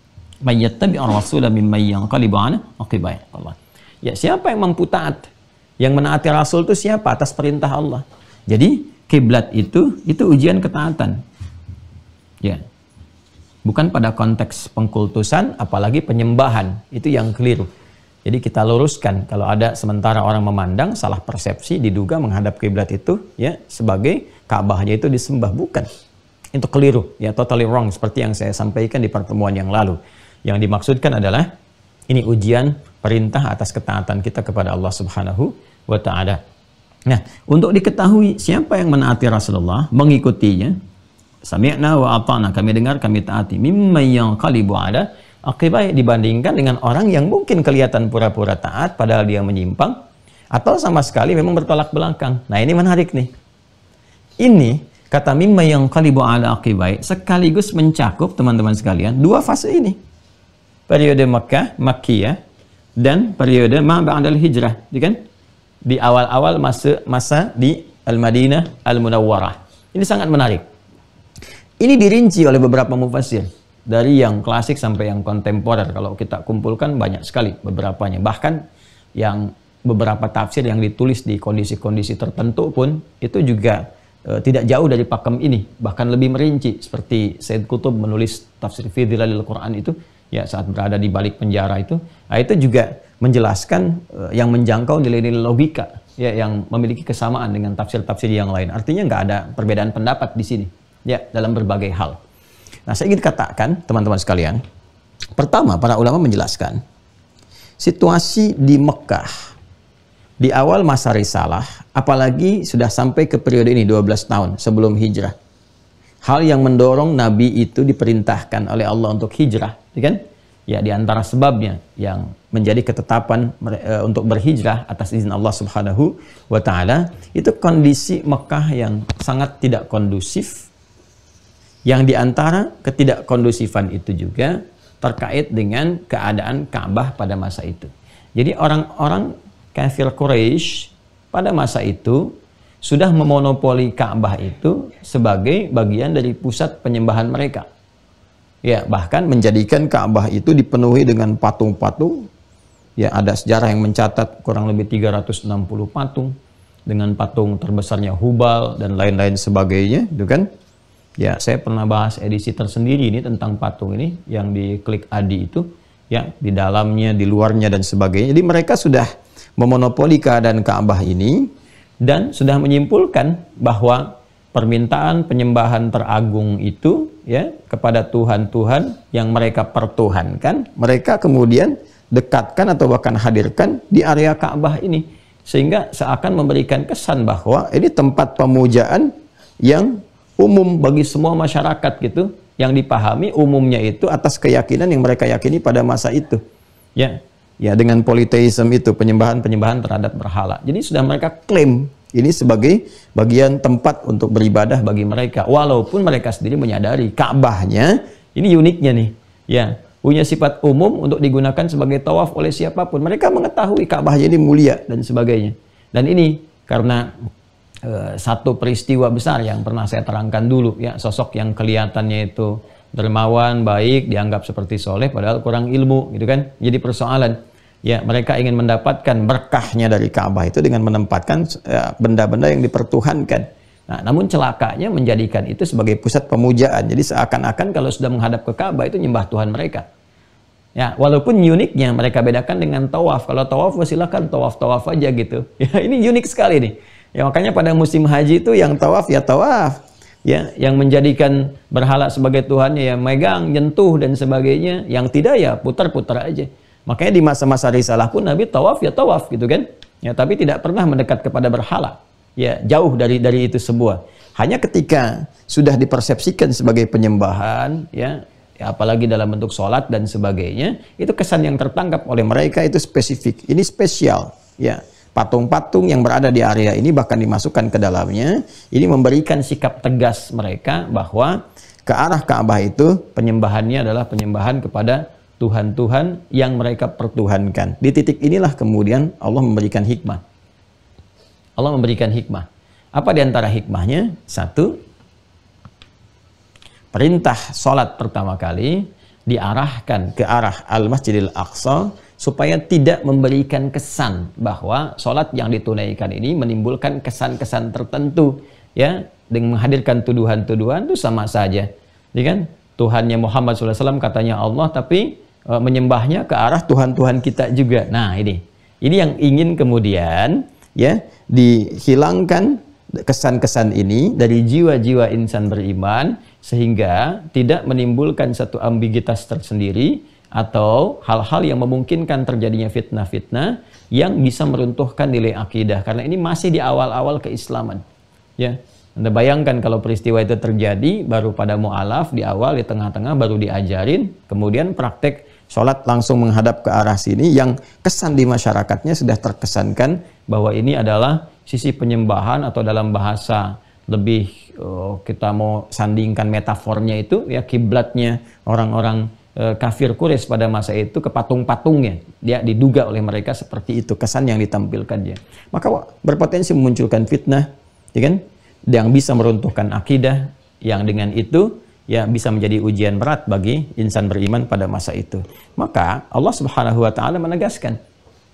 Mayyattabi'ur rasula mimman yanqalibu ala aqibai. Ya, siapa yang mampu taat? Yang menaati Rasul itu siapa? Atas perintah Allah. Jadi kiblat itu ujian ketaatan. Ya. Bukan pada konteks pengkultusan, apalagi penyembahan. Itu yang keliru. Jadi kita luruskan, kalau ada sementara orang memandang salah persepsi, diduga menghadap kiblat itu ya sebagai Ka'bahnya itu disembah, bukan. Itu keliru, ya, totally wrong, seperti yang saya sampaikan di pertemuan yang lalu. Yang dimaksudkan adalah ini ujian perintah atas ketaatan kita kepada Allah Subhanahu wa Ta'ala. Nah, untuk diketahui siapa yang menaati Rasulullah, mengikutinya, sami'na wa ata'na, kami dengar, kami taati, mimman yanqalibu ala aqibai, dibandingkan dengan orang yang mungkin kelihatan pura-pura taat padahal dia menyimpang, atau sama sekali memang bertolak belakang. Nah, ini menarik nih. Ini kata mimman yanqalibu ala aqibai sekaligus mencakup, teman-teman sekalian, dua fase ini. Periode Makkiyah dan periode ba'dal hijrah, kan? Di awal-awal masa di Al-Madinah Al-Munawwarah. Ini sangat menarik. Ini dirinci oleh beberapa mufassir, dari yang klasik sampai yang kontemporer. Kalau kita kumpulkan banyak sekali beberapanya. Bahkan yang beberapa tafsir yang ditulis di kondisi-kondisi tertentu pun itu juga tidak jauh dari pakem ini, bahkan lebih merinci, seperti Said Qutb menulis tafsir fi Dhilalil Quran itu ya saat berada di balik penjara itu. Nah, itu juga menjelaskan yang menjangkau nilai-nilai logika ya yang memiliki kesamaan dengan tafsir-tafsir yang lain. Artinya nggak ada perbedaan pendapat di sini ya dalam berbagai hal. Nah, saya ingin katakan teman-teman sekalian, pertama para ulama menjelaskan situasi di Mekah di awal masa risalah, apalagi sudah sampai ke periode ini 12 tahun sebelum hijrah. Hal yang mendorong Nabi itu diperintahkan oleh Allah untuk hijrah, kan? Ya, di antara sebabnya yang menjadi ketetapan untuk berhijrah atas izin Allah Subhanahu wa Ta'ala, itu kondisi Mekah yang sangat tidak kondusif. Yang di antara ketidakkondusifan itu juga terkait dengan keadaan Ka'bah pada masa itu. Jadi orang-orang kafir Quraisy pada masa itu sudah memonopoli Ka'bah itu sebagai bagian dari pusat penyembahan mereka. Ya, bahkan menjadikan Ka'bah itu dipenuhi dengan patung-patung. Ya, ada sejarah yang mencatat kurang lebih 360 patung dengan patung terbesarnya Hubal dan lain-lain sebagainya, itu kan. Ya, saya pernah bahas edisi tersendiri ini tentang patung ini yang di Klik Adi itu, ya, di dalamnya, di luarnya dan sebagainya. Jadi mereka sudah memonopoli keadaan Ka'bah ini dan sudah menyimpulkan bahwa permintaan penyembahan teragung itu, ya, kepada Tuhan-Tuhan yang mereka pertuhankan, mereka kemudian dekatkan atau bahkan hadirkan di area Ka'bah ini, sehingga seakan memberikan kesan bahwa ini tempat pemujaan yang umum bagi semua masyarakat gitu, yang dipahami umumnya itu atas keyakinan yang mereka yakini pada masa itu, ya, ya, dengan politeisme itu, penyembahan terhadap berhala. Jadi sudah mereka klaim ini sebagai bagian tempat untuk beribadah bagi mereka, walaupun mereka sendiri menyadari Ka'bahnya ini uniknya nih, ya, punya sifat umum untuk digunakan sebagai tawaf oleh siapapun. Mereka mengetahui Ka'bahnya ini mulia dan sebagainya. Dan ini karena satu peristiwa besar yang pernah saya terangkan dulu, ya, sosok yang kelihatannya itu dermawan, baik, dianggap seperti soleh, padahal kurang ilmu, gitu kan. Jadi persoalan, ya, mereka ingin mendapatkan berkahnya dari Ka'bah itu dengan menempatkan benda-benda yang dipertuhankan. Nah, namun celakanya menjadikan itu sebagai pusat pemujaan. Jadi seakan-akan kalau sudah menghadap ke Ka'bah itu nyembah Tuhan mereka. Ya, walaupun uniknya mereka bedakan dengan tawaf. Kalau tawaf silakan tawaf aja gitu. Ya, ini unik sekali nih. Ya, makanya pada musim haji itu yang tawaf ya tawaf, ya, yang menjadikan berhala sebagai Tuhannya ya megang, nyentuh dan sebagainya, yang tidak ya putar-putar aja. Makanya di masa-masa risalah pun Nabi tawaf ya tawaf gitu kan, ya, tapi tidak pernah mendekat kepada berhala, ya, jauh dari itu semua. Hanya ketika sudah dipersepsikan sebagai penyembahan, ya, apalagi dalam bentuk sholat dan sebagainya, itu kesan yang tertangkap oleh mereka itu spesifik, ini spesial, ya. Patung-patung yang berada di area ini bahkan dimasukkan ke dalamnya, ini memberikan sikap tegas mereka bahwa ke arah Ka'bah itu penyembahannya adalah penyembahan kepada Tuhan-Tuhan yang mereka pertuhankan. Di titik inilah kemudian Allah memberikan hikmah. Allah memberikan hikmah. Apa di antara hikmahnya? Satu, perintah sholat pertama kali diarahkan ke arah Al-Masjidil Aqsa supaya tidak memberikan kesan bahwa sholat yang ditunaikan ini menimbulkan kesan-kesan tertentu, ya, dengan menghadirkan tuduhan-tuduhan itu sama saja, ya kan? Tuhannya Muhammad SAW katanya Allah, tapi menyembahnya ke arah Tuhan-Tuhan kita juga. Nah, ini yang ingin kemudian, ya, dihilangkan kesan-kesan ini dari jiwa-jiwa insan beriman, sehingga tidak menimbulkan satu ambiguitas tersendiri atau hal-hal yang memungkinkan terjadinya fitnah-fitnah yang bisa meruntuhkan nilai akidah, karena ini masih di awal-awal keislaman, ya. Anda bayangkan kalau peristiwa itu terjadi baru pada mu'alaf di awal, di tengah-tengah baru diajarin, kemudian praktek sholat langsung menghadap ke arah sini, yang kesan di masyarakatnya sudah terkesankan bahwa ini adalah sisi penyembahan, atau dalam bahasa lebih kita mau sandingkan metafornya itu, ya, kiblatnya orang-orang kafir Quraisy pada masa itu ke patung-patungnya, dia diduga oleh mereka seperti itu kesan yang ditampilkannya, maka berpotensi memunculkan fitnah, ya kan, yang bisa meruntuhkan akidah, yang dengan itu, ya, bisa menjadi ujian berat bagi insan beriman pada masa itu. Maka Allah Subhanahu wa taala menegaskan,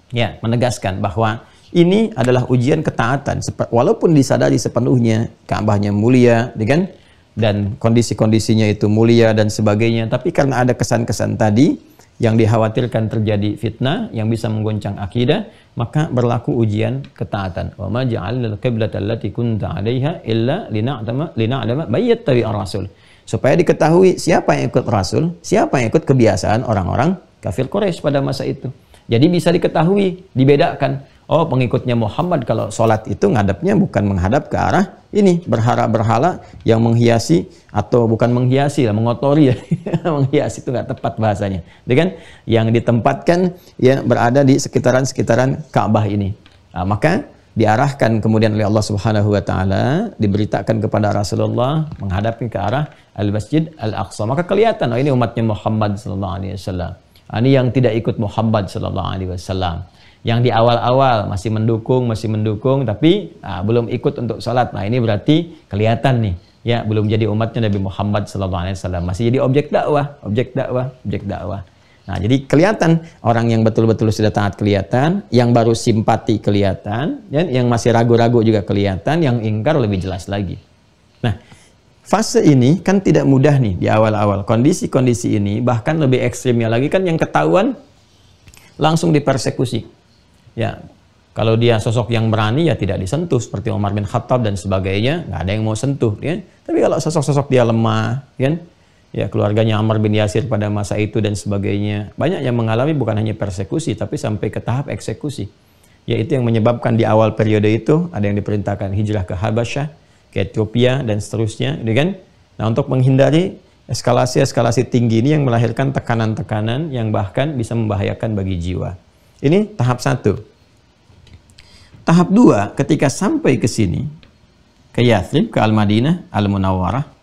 ya, menegaskan bahwa ini adalah ujian ketaatan, walaupun disadari sepenuhnya Ka'bahnya mulia, ya kan, dan kondisi-kondisinya itu mulia dan sebagainya, tapi karena ada kesan-kesan tadi yang dikhawatirkan terjadi fitnah yang bisa menggoncang akidah, maka berlaku ujian ketaatan. Wa ma ja'alnal qiblata allati kunta 'alaiha illa lina'lama may yattabi'ur rasul. Supaya diketahui siapa yang ikut Rasul, siapa yang ikut kebiasaan orang-orang kafir Quraisy pada masa itu. Jadi bisa diketahui, dibedakan. Oh, pengikutnya Muhammad kalau sholat itu ngadapnya bukan menghadap ke arah ini, berhala-berhala yang menghiasi, atau bukan menghiasi lah, mengotori, ya. Menghiasi itu nggak tepat bahasanya, kan? Yang ditempatkan, ya, berada di sekitaran Ka'bah ini. Nah, maka diarahkan kemudian oleh Allah Subhanahu wa taala, diberitakan kepada Rasulullah menghadapi ke arah Al-Masjid Al-Aqsa. Maka kelihatan, oh, ini umatnya Muhammad sallallahu alaihi wasallam. Ini yang tidak ikut Muhammad sallallahu alaihi wasallam. Yang di awal-awal masih mendukung, tapi belum ikut untuk sholat. Nah, ini berarti kelihatan nih, ya, belum jadi umatnya Nabi Muhammad SAW, masih jadi objek dakwah. Nah, jadi kelihatan orang yang betul-betul sudah taat kelihatan, yang baru simpati kelihatan, ya, yang masih ragu-ragu juga kelihatan, yang ingkar lebih jelas lagi. Nah, fase ini kan tidak mudah nih di awal-awal. Kondisi-kondisi ini bahkan lebih ekstrimnya lagi kan yang ketahuan langsung dipersekusi. Ya, kalau dia sosok yang berani ya tidak disentuh seperti Umar bin Khattab dan sebagainya, nggak ada yang mau sentuh, ya. Tapi kalau sosok-sosok dia lemah, kan? Ya, keluarganya Ammar bin Yasir pada masa itu dan sebagainya, banyak yang mengalami bukan hanya persekusi tapi sampai ke tahap eksekusi. Yaitu yang menyebabkan di awal periode itu ada yang diperintahkan hijrah ke Habasyah, ke Ethiopia dan seterusnya, gitu kan? Nah, untuk menghindari eskalasi-eskalasi tinggi ini yang melahirkan tekanan-tekanan yang bahkan bisa membahayakan bagi jiwa. Ini tahap 1. Tahap 2, ketika sampai ke sini, ke Yathrib, ke Al-Madinah, Al-Munawwarah,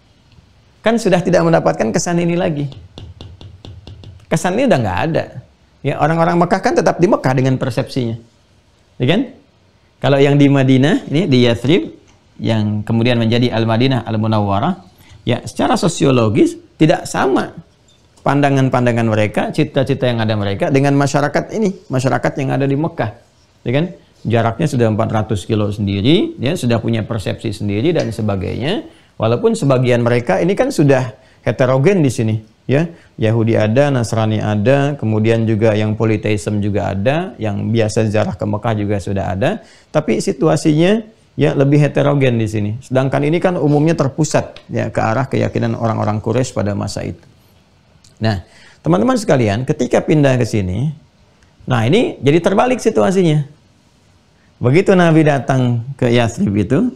kan sudah tidak mendapatkan kesan ini lagi. Kesan ini udah nggak ada. Ya, orang-orang Mekah kan tetap di Mekah dengan persepsinya. Ya kan? Kalau yang di Madinah, ini di Yathrib, yang kemudian menjadi Al-Madinah, Al-Munawwarah, ya secara sosiologis tidak sama pandangan-pandangan mereka, cita-cita yang ada mereka dengan masyarakat ini, masyarakat yang ada di Mekah. Ya kan? Jaraknya sudah 400 kilo sendiri, ya, sudah punya persepsi sendiri dan sebagainya. Walaupun sebagian mereka ini kan sudah heterogen di sini, ya. Yahudi ada, Nasrani ada, kemudian juga yang politeisme juga ada, yang biasa ziarah ke Mekah juga sudah ada, tapi situasinya ya lebih heterogen di sini. Sedangkan ini kan umumnya terpusat ya ke arah keyakinan orang-orang Quraisy pada masa itu. Nah, teman-teman sekalian, ketika pindah ke sini, nah ini jadi terbalik situasinya. Begitu Nabi datang ke Yathrib itu,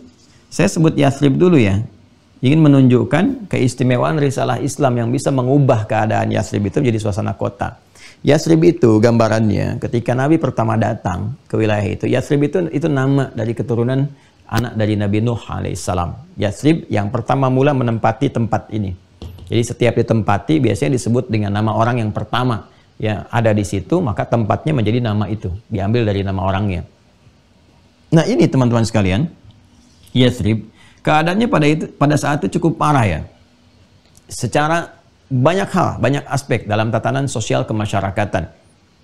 saya sebut Yathrib dulu ya, ingin menunjukkan keistimewaan risalah Islam yang bisa mengubah keadaan Yathrib itu menjadi suasana kota. Yathrib itu gambarannya ketika Nabi pertama datang ke wilayah itu, Yathrib itu nama dari keturunan anak dari Nabi Nuh alaihissalam. Yathrib yang pertama mula menempati tempat ini. Jadi setiap ditempati biasanya disebut dengan nama orang yang pertama yang ada di situ, maka tempatnya menjadi nama itu, diambil dari nama orangnya. Nah ini teman-teman sekalian, Yathrib keadaannya pada saat itu cukup parah ya. Secara banyak hal, banyak aspek dalam tatanan sosial kemasyarakatan.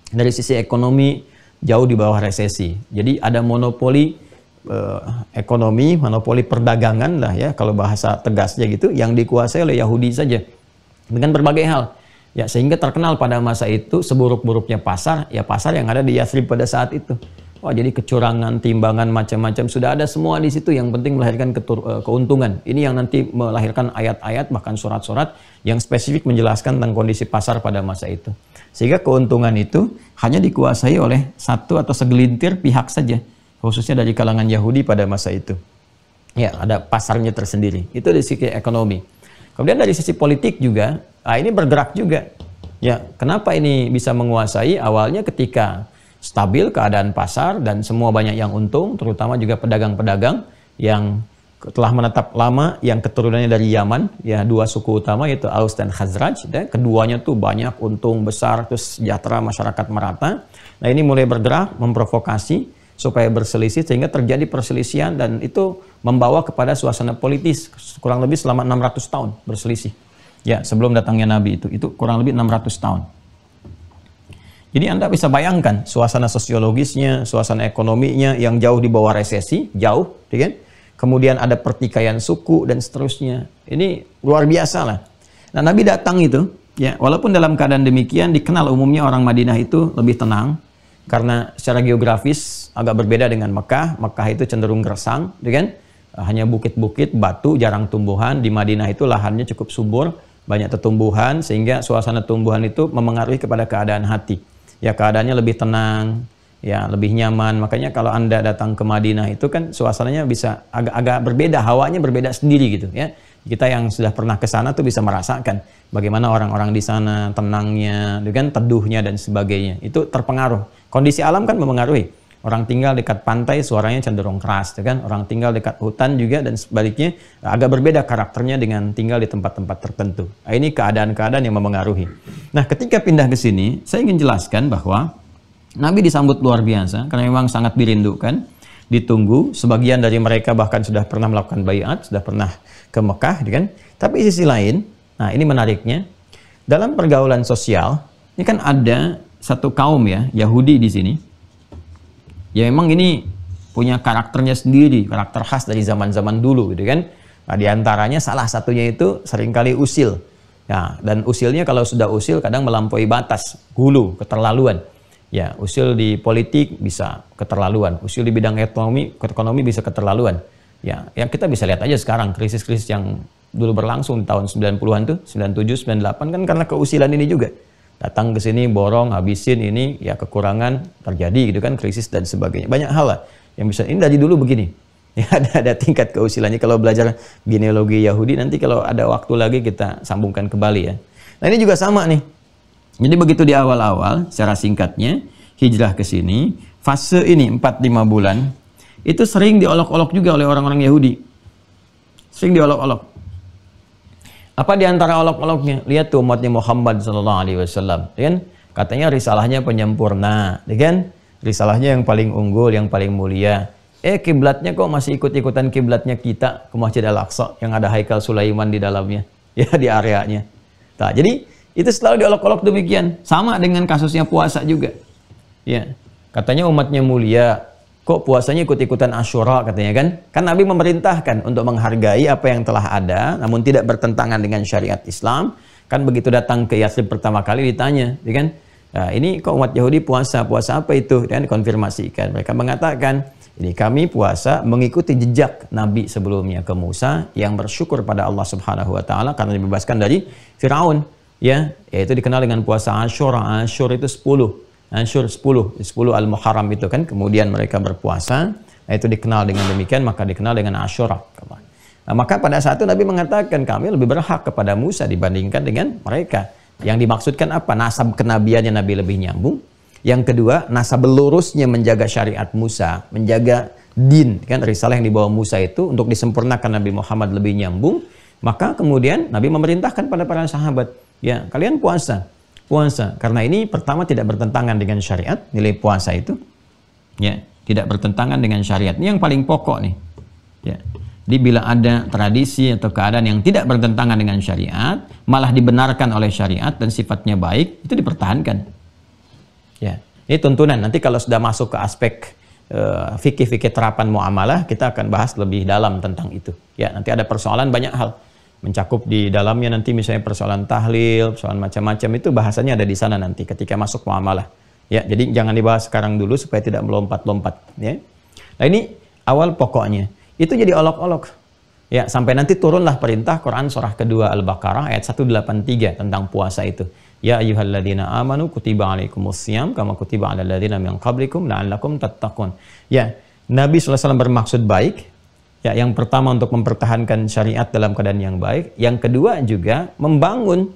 Dari sisi ekonomi jauh di bawah resesi. Jadi ada monopoli ekonomi, monopoli perdagangan lah ya, kalau bahasa tegasnya gitu, yang dikuasai oleh Yahudi saja. Dengan berbagai hal. Ya, sehingga terkenal pada masa itu seburuk-buruknya pasar, ya pasar yang ada di Yathrib pada saat itu. Wah, jadi kecurangan, timbangan, macam-macam sudah ada semua di situ. Yang penting melahirkan keuntungan. Ini yang nanti melahirkan ayat-ayat bahkan surat-surat yang spesifik menjelaskan tentang kondisi pasar pada masa itu. Sehingga keuntungan itu hanya dikuasai oleh satu atau segelintir pihak saja, khususnya dari kalangan Yahudi pada masa itu. Ya, ada pasarnya tersendiri. Itu dari sisi ekonomi. Kemudian dari sisi politik juga, ini bergerak juga. Ya, kenapa ini bisa menguasai? Awalnya ketika stabil keadaan pasar dan semua banyak yang untung, terutama juga pedagang-pedagang yang telah menetap lama, yang keturunannya dari Yaman, ya dua suku utama yaitu Aus dan Khazraj, ya, keduanya tuh banyak untung besar, terus sejahtera masyarakat merata. Nah ini mulai bergerak, memprovokasi supaya berselisih sehingga terjadi perselisihan dan itu membawa kepada suasana politis kurang lebih selama 600 tahun berselisih. Ya sebelum datangnya Nabi itu kurang lebih 600 tahun. Jadi Anda bisa bayangkan suasana sosiologisnya, suasana ekonominya yang jauh di bawah resesi, jauh, kan? Kemudian ada pertikaian suku dan seterusnya. Ini luar biasa lah. Nah Nabi datang itu, ya walaupun dalam keadaan demikian dikenal umumnya orang Madinah itu lebih tenang karena secara geografis agak berbeda dengan Mekah. Mekah itu cenderung gersang, kan? Hanya bukit-bukit, batu, jarang tumbuhan. Di Madinah itu lahannya cukup subur, banyak tumbuhan sehingga suasana tumbuhan itu memengaruhi kepada keadaan hati. Ya keadaannya lebih tenang, ya lebih nyaman. Makanya kalau Anda datang ke Madinah itu kan suasananya bisa agak berbeda, hawanya berbeda sendiri gitu ya. Kita yang sudah pernah ke sana tuh bisa merasakan bagaimana orang-orang di sana tenangnya, dengan teduhnya dan sebagainya. Itu terpengaruh. Kondisi alam kan memengaruhi. Orang tinggal dekat pantai suaranya cenderung keras, kan? Orang tinggal dekat hutan juga dan sebaliknya agak berbeda karakternya dengan tinggal di tempat-tempat tertentu. Nah, ini keadaan-keadaan yang memengaruhi. Nah, ketika pindah ke sini, saya ingin jelaskan bahwa Nabi disambut luar biasa karena memang sangat dirindukan, ditunggu. Sebagian dari mereka bahkan sudah pernah melakukan baiat, sudah pernah ke Mekah, kan? Tapi di sisi lain, nah ini menariknya, dalam pergaulan sosial, ini kan ada satu kaum ya, Yahudi di sini. Ya memang ini punya karakternya sendiri, karakter khas dari zaman-zaman dulu gitu kan. Nah, di antaranya salah satunya itu seringkali usil. Ya, dan usilnya kalau sudah usil kadang melampaui batas, gulu, keterlaluan. Ya, usil di politik bisa keterlaluan, usil di bidang ekonomi bisa keterlaluan. Ya, yang kita bisa lihat aja sekarang krisis-krisis yang dulu berlangsung di tahun 90-an tuh, 97, 98 kan karena keusilan ini juga. Datang ke sini borong, habisin ini, ya kekurangan terjadi gitu kan, krisis dan sebagainya. Banyak hal lah yang bisa, ini dari dulu begini. Ya, ada tingkat keusilannya. Kalau belajar genealogi Yahudi nanti kalau ada waktu lagi kita sambungkan kembali ya. Nah, ini juga sama nih. Jadi begitu di awal-awal, secara singkatnya, hijrah ke sini, fase ini 4-5 bulan, itu sering diolok-olok juga oleh orang-orang Yahudi. Sering diolok-olok. Apa di antara olok-oloknya? Lihat tuh umatnya Muhammad SAW, kan? Katanya risalahnya penyempurna, kan? Risalahnya yang paling unggul, yang paling mulia. Kiblatnya kok masih ikut-ikutan kiblatnya kita ke Masjid Al-Aqsa yang ada Haikal Sulaiman di dalamnya, ya di areanya. Nah, jadi itu selalu diolok-olok demikian. Sama dengan kasusnya puasa juga. Ya, katanya umatnya mulia, kok puasanya ikut-ikutan Asyura katanya kan? Kan Nabi memerintahkan untuk menghargai apa yang telah ada, namun tidak bertentangan dengan syariat Islam. Kan begitu datang ke Yathrib pertama kali ditanya, ya kan? Nah, ini kok umat Yahudi puasa apa itu? Dan dikonfirmasikan. Mereka mengatakan, ini kami puasa mengikuti jejak Nabi sebelumnya ke Musa yang bersyukur pada Allah Subhanahu wa taala karena dibebaskan dari Firaun, ya, yaitu dikenal dengan puasa Asyura. Asyur itu 10. Asyur 10 Al-Muharram itu kan, kemudian mereka berpuasa. Nah, itu dikenal dengan demikian, maka dikenal dengan Asyura. Nah, maka pada saat itu Nabi mengatakan kami lebih berhak kepada Musa dibandingkan dengan mereka. Yang dimaksudkan apa? Nasab kenabiannya Nabi lebih nyambung. Yang kedua, nasab lurusnya menjaga syariat Musa, menjaga din, kan risalah yang dibawa Musa itu untuk disempurnakan Nabi Muhammad lebih nyambung. Maka kemudian Nabi memerintahkan pada para sahabat, ya kalian puasa. Karena ini pertama tidak bertentangan dengan syariat, nilai puasa itu. Ya, tidak bertentangan dengan syariat. Ini yang paling pokok nih. Ya. Jadi bila ada tradisi atau keadaan yang tidak bertentangan dengan syariat, malah dibenarkan oleh syariat dan sifatnya baik, itu dipertahankan. Ya, ini tuntunan. Nanti kalau sudah masuk ke aspek fikih-fikih terapan muamalah, kita akan bahas lebih dalam tentang itu. Ya, nanti ada persoalan banyak hal. Mencakup di dalamnya nanti misalnya persoalan tahlil, persoalan macam-macam, itu bahasanya ada di sana nanti ketika masuk muamalah. Ya, jadi jangan dibahas sekarang dulu supaya tidak melompat-lompat. Ya. Nah, ini awal pokoknya. Itu jadi olok-olok. Ya, sampai nanti turunlah perintah Quran surah kedua Al-Baqarah ayat 183 tentang puasa itu. Ya ayyuhalladzina amanu kutiba alaikumusiyam kama kutiba alal ladzina min qablikum la'allakum tattaqun. Ya, Nabi SAW bermaksud baik. Ya, yang pertama untuk mempertahankan syariat dalam keadaan yang baik. Yang kedua juga membangun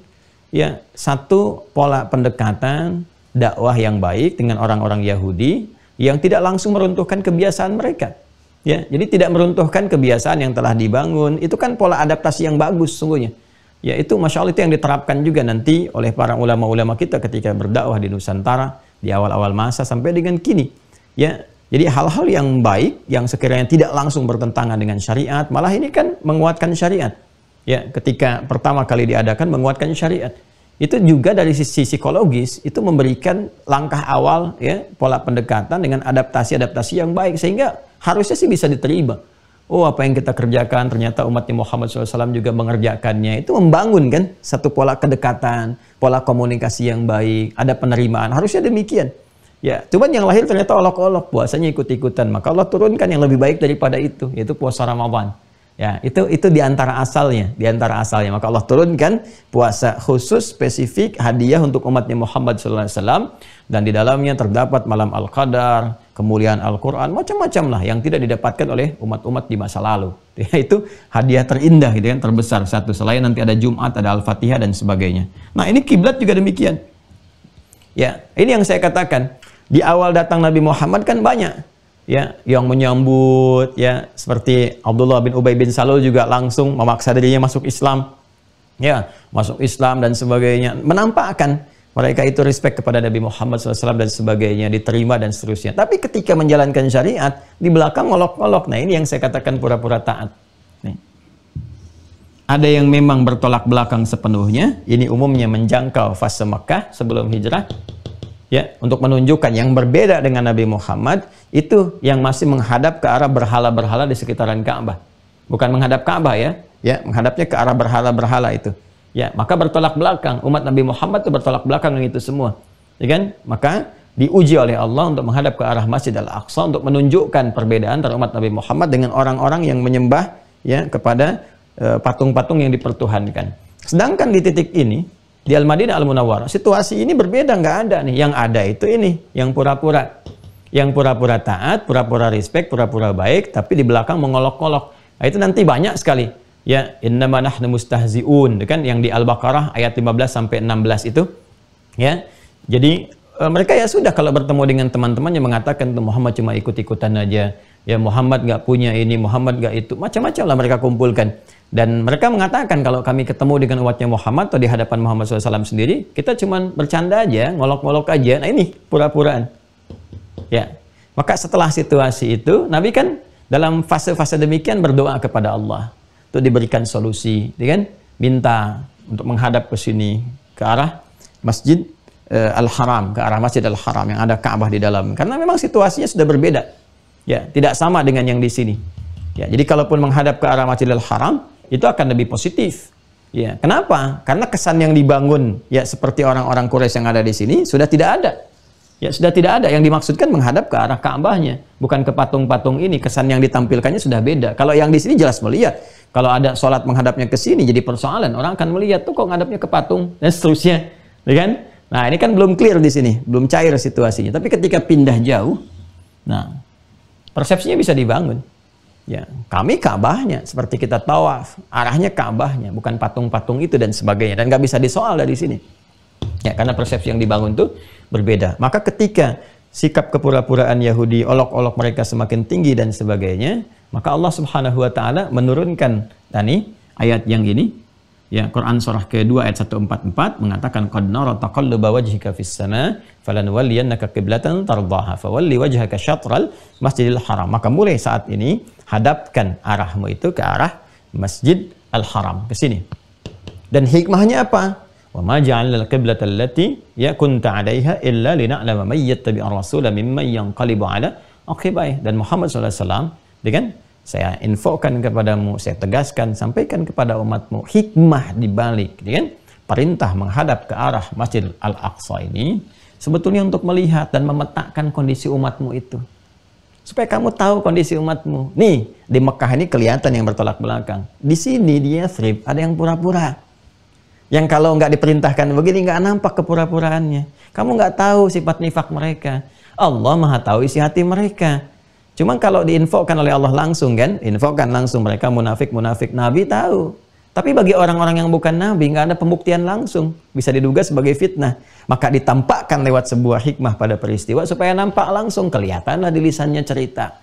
ya satu pola pendekatan dakwah yang baik dengan orang-orang Yahudi yang tidak langsung meruntuhkan kebiasaan mereka. Ya, jadi tidak meruntuhkan kebiasaan yang telah dibangun. Itu kan pola adaptasi yang bagus sungguhnya. Ya, itu Masya Allah itu yang diterapkan juga nanti oleh para ulama-ulama kita ketika berdakwah di Nusantara di awal-awal masa sampai dengan kini. Ya, jadi hal-hal yang baik yang sekiranya tidak langsung bertentangan dengan syariat, malah ini kan menguatkan syariat. Ya, ketika pertama kali diadakan menguatkan syariat. Itu juga dari sisi psikologis itu memberikan langkah awal ya, pola pendekatan dengan adaptasi-adaptasi yang baik sehingga harusnya sih bisa diterima. Oh, apa yang kita kerjakan ternyata umatnya Muhammad SAW juga mengerjakannya. Itu membangun kan satu pola kedekatan, pola komunikasi yang baik, ada penerimaan. Harusnya demikian. Ya, cuman yang lahir ternyata olok-olok, puasanya ikut-ikutan. Maka Allah turunkan yang lebih baik daripada itu, yaitu puasa Ramadan. Ya, itu di antara asalnya, Maka Allah turunkan puasa khusus spesifik hadiah untuk umatnya Muhammad SAW dan di dalamnya terdapat malam Al-Qadar, kemuliaan Al-Quran, macam-macam lah yang tidak didapatkan oleh umat-umat di masa lalu. Ya, itu hadiah terindah gitu kan, terbesar satu. Selain nanti ada Jumat, ada Al-Fatihah dan sebagainya. Nah, ini kiblat juga demikian. Ya, ini yang saya katakan. Di awal datang Nabi Muhammad kan banyak ya yang menyambut ya, seperti Abdullah bin Ubay bin Salul juga langsung memaksa dirinya masuk Islam. Ya, masuk Islam dan sebagainya. Menampakkan mereka itu respect kepada Nabi Muhammad SAW dan sebagainya, diterima dan seterusnya. Tapi ketika menjalankan syariat, di belakang ngolok-ngolok. Nah, ini yang saya katakan pura-pura taat. Nih. Ada yang memang bertolak belakang sepenuhnya. Ini umumnya menjangkau fase Mekah sebelum hijrah. Ya, untuk menunjukkan yang berbeda dengan Nabi Muhammad, itu yang masih menghadap ke arah berhala-berhala di sekitaran Ka'bah. bukan menghadap Ka'bah ya. Ya, menghadapnya ke arah berhala-berhala itu. Ya, maka bertolak belakang. Umat Nabi Muhammad itu bertolak belakang dengan itu semua. Ya kan? Maka diuji oleh Allah untuk menghadap ke arah Masjid Al-Aqsa untuk menunjukkan perbedaan antara umat Nabi Muhammad dengan orang-orang yang menyembah ya kepada patung-patung yang dipertuhankan. Sedangkan di titik ini di Al-Madinah Al-Munawwarah situasi ini berbeda, nggak ada nih. Yang ada itu ini yang pura-pura. Yang pura-pura taat, pura-pura respect, pura-pura baik, tapi di belakang mengolok-olok. Nah, itu nanti banyak sekali. Ya, innama nahnu mustahzi'un, kan yang di Al-Baqarah ayat 15 sampai 16 itu. Ya. Jadi mereka ya sudah kalau bertemu dengan teman-teman yang mengatakan Muhammad cuma ikut-ikutan aja. Ya, Muhammad nggak punya ini, Muhammad nggak itu. Macam-macam lah mereka kumpulkan. Dan mereka mengatakan kalau kami ketemu dengan umatnya Muhammad atau di hadapan Muhammad SAW sendiri, kita cuma bercanda aja, ngolok-ngolok aja. Nah ini pura-puraan. Ya, maka setelah situasi itu, Nabi kan dalam fase-fase demikian berdoa kepada Allah untuk diberikan solusi, ya kan? Minta untuk menghadap ke sini, ke arah Masjid Al-Haram, ke arah Masjid Al-Haram yang ada Ka'bah di dalam. Karena memang situasinya sudah berbeda. Ya, tidak sama dengan yang di sini. Ya, jadi kalaupun menghadap ke arah Masjid Al-Haram, itu akan lebih positif. Ya, kenapa? Karena kesan yang dibangun ya seperti orang-orang Quraisy yang ada di sini sudah tidak ada. Ya, sudah tidak ada. Yang dimaksudkan menghadap ke arah Ka'bahnya, bukan ke patung-patung ini. Kesan yang ditampilkannya sudah beda. Kalau yang di sini jelas melihat. Kalau ada sholat menghadapnya ke sini jadi persoalan. Orang akan melihat tuh kok menghadapnya ke patung dan seterusnya, ya kan? Nah, ini kan belum clear di sini, belum cair situasinya. Tapi ketika pindah jauh, nah persepsinya bisa dibangun. Ya, kami Ka'bahnya, seperti kita tawaf, arahnya Ka'bahnya, bukan patung-patung itu dan sebagainya. Dan nggak bisa disoal dari sini. Ya, karena persepsi yang dibangun itu berbeda. Maka ketika sikap kepura-puraan Yahudi, olok-olok mereka semakin tinggi dan sebagainya, maka Allah Subhanahu wa taala menurunkan tadi ayat yang ini, ya, Quran surah kedua ayat 144 mengatakan qad nara taqalluba wajhika fis sama falanwalliyannaka qiblatan tardaha fawalli wajhaka syatral Masjidil Haram. Maka mulai saat ini hadapkan arahmu itu ke arah Masjid Al-Haram, ke sini. Dan hikmahnya apa? Wa ma ja'alna al-qiblata allati kunta 'alaiha illa lina'lama may yattabi'ur rasula mimman yanqalibu 'ala aqibai. Dan Muhammad sallallahu alaihi wasallam, dengan saya infokan kepadamu, saya tegaskan, sampaikan kepada umatmu hikmah dibalik, kan? Perintah menghadap ke arah Masjid Al-Aqsa ini sebetulnya untuk melihat dan memetakan kondisi umatmu itu. Supaya kamu tahu kondisi umatmu. Nih, di Mekah ini kelihatan yang bertolak belakang. Di sini, di Yathrib, ada yang pura-pura. Yang kalau nggak diperintahkan begini, nggak nampak kepura-puraannya. Kamu nggak tahu sifat nifak mereka. Allah Maha tahu isi hati mereka. Cuma kalau diinfokan oleh Allah langsung kan, infokan langsung mereka munafik-munafik. Nabi tahu. Tapi bagi orang-orang yang bukan Nabi, nggak ada pembuktian langsung. Bisa diduga sebagai fitnah. Maka ditampakkan lewat sebuah hikmah pada peristiwa supaya nampak langsung. Kelihatanlah di lisannya cerita.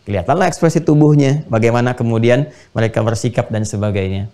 Kelihatanlah ekspresi tubuhnya. Bagaimana kemudian mereka bersikap dan sebagainya.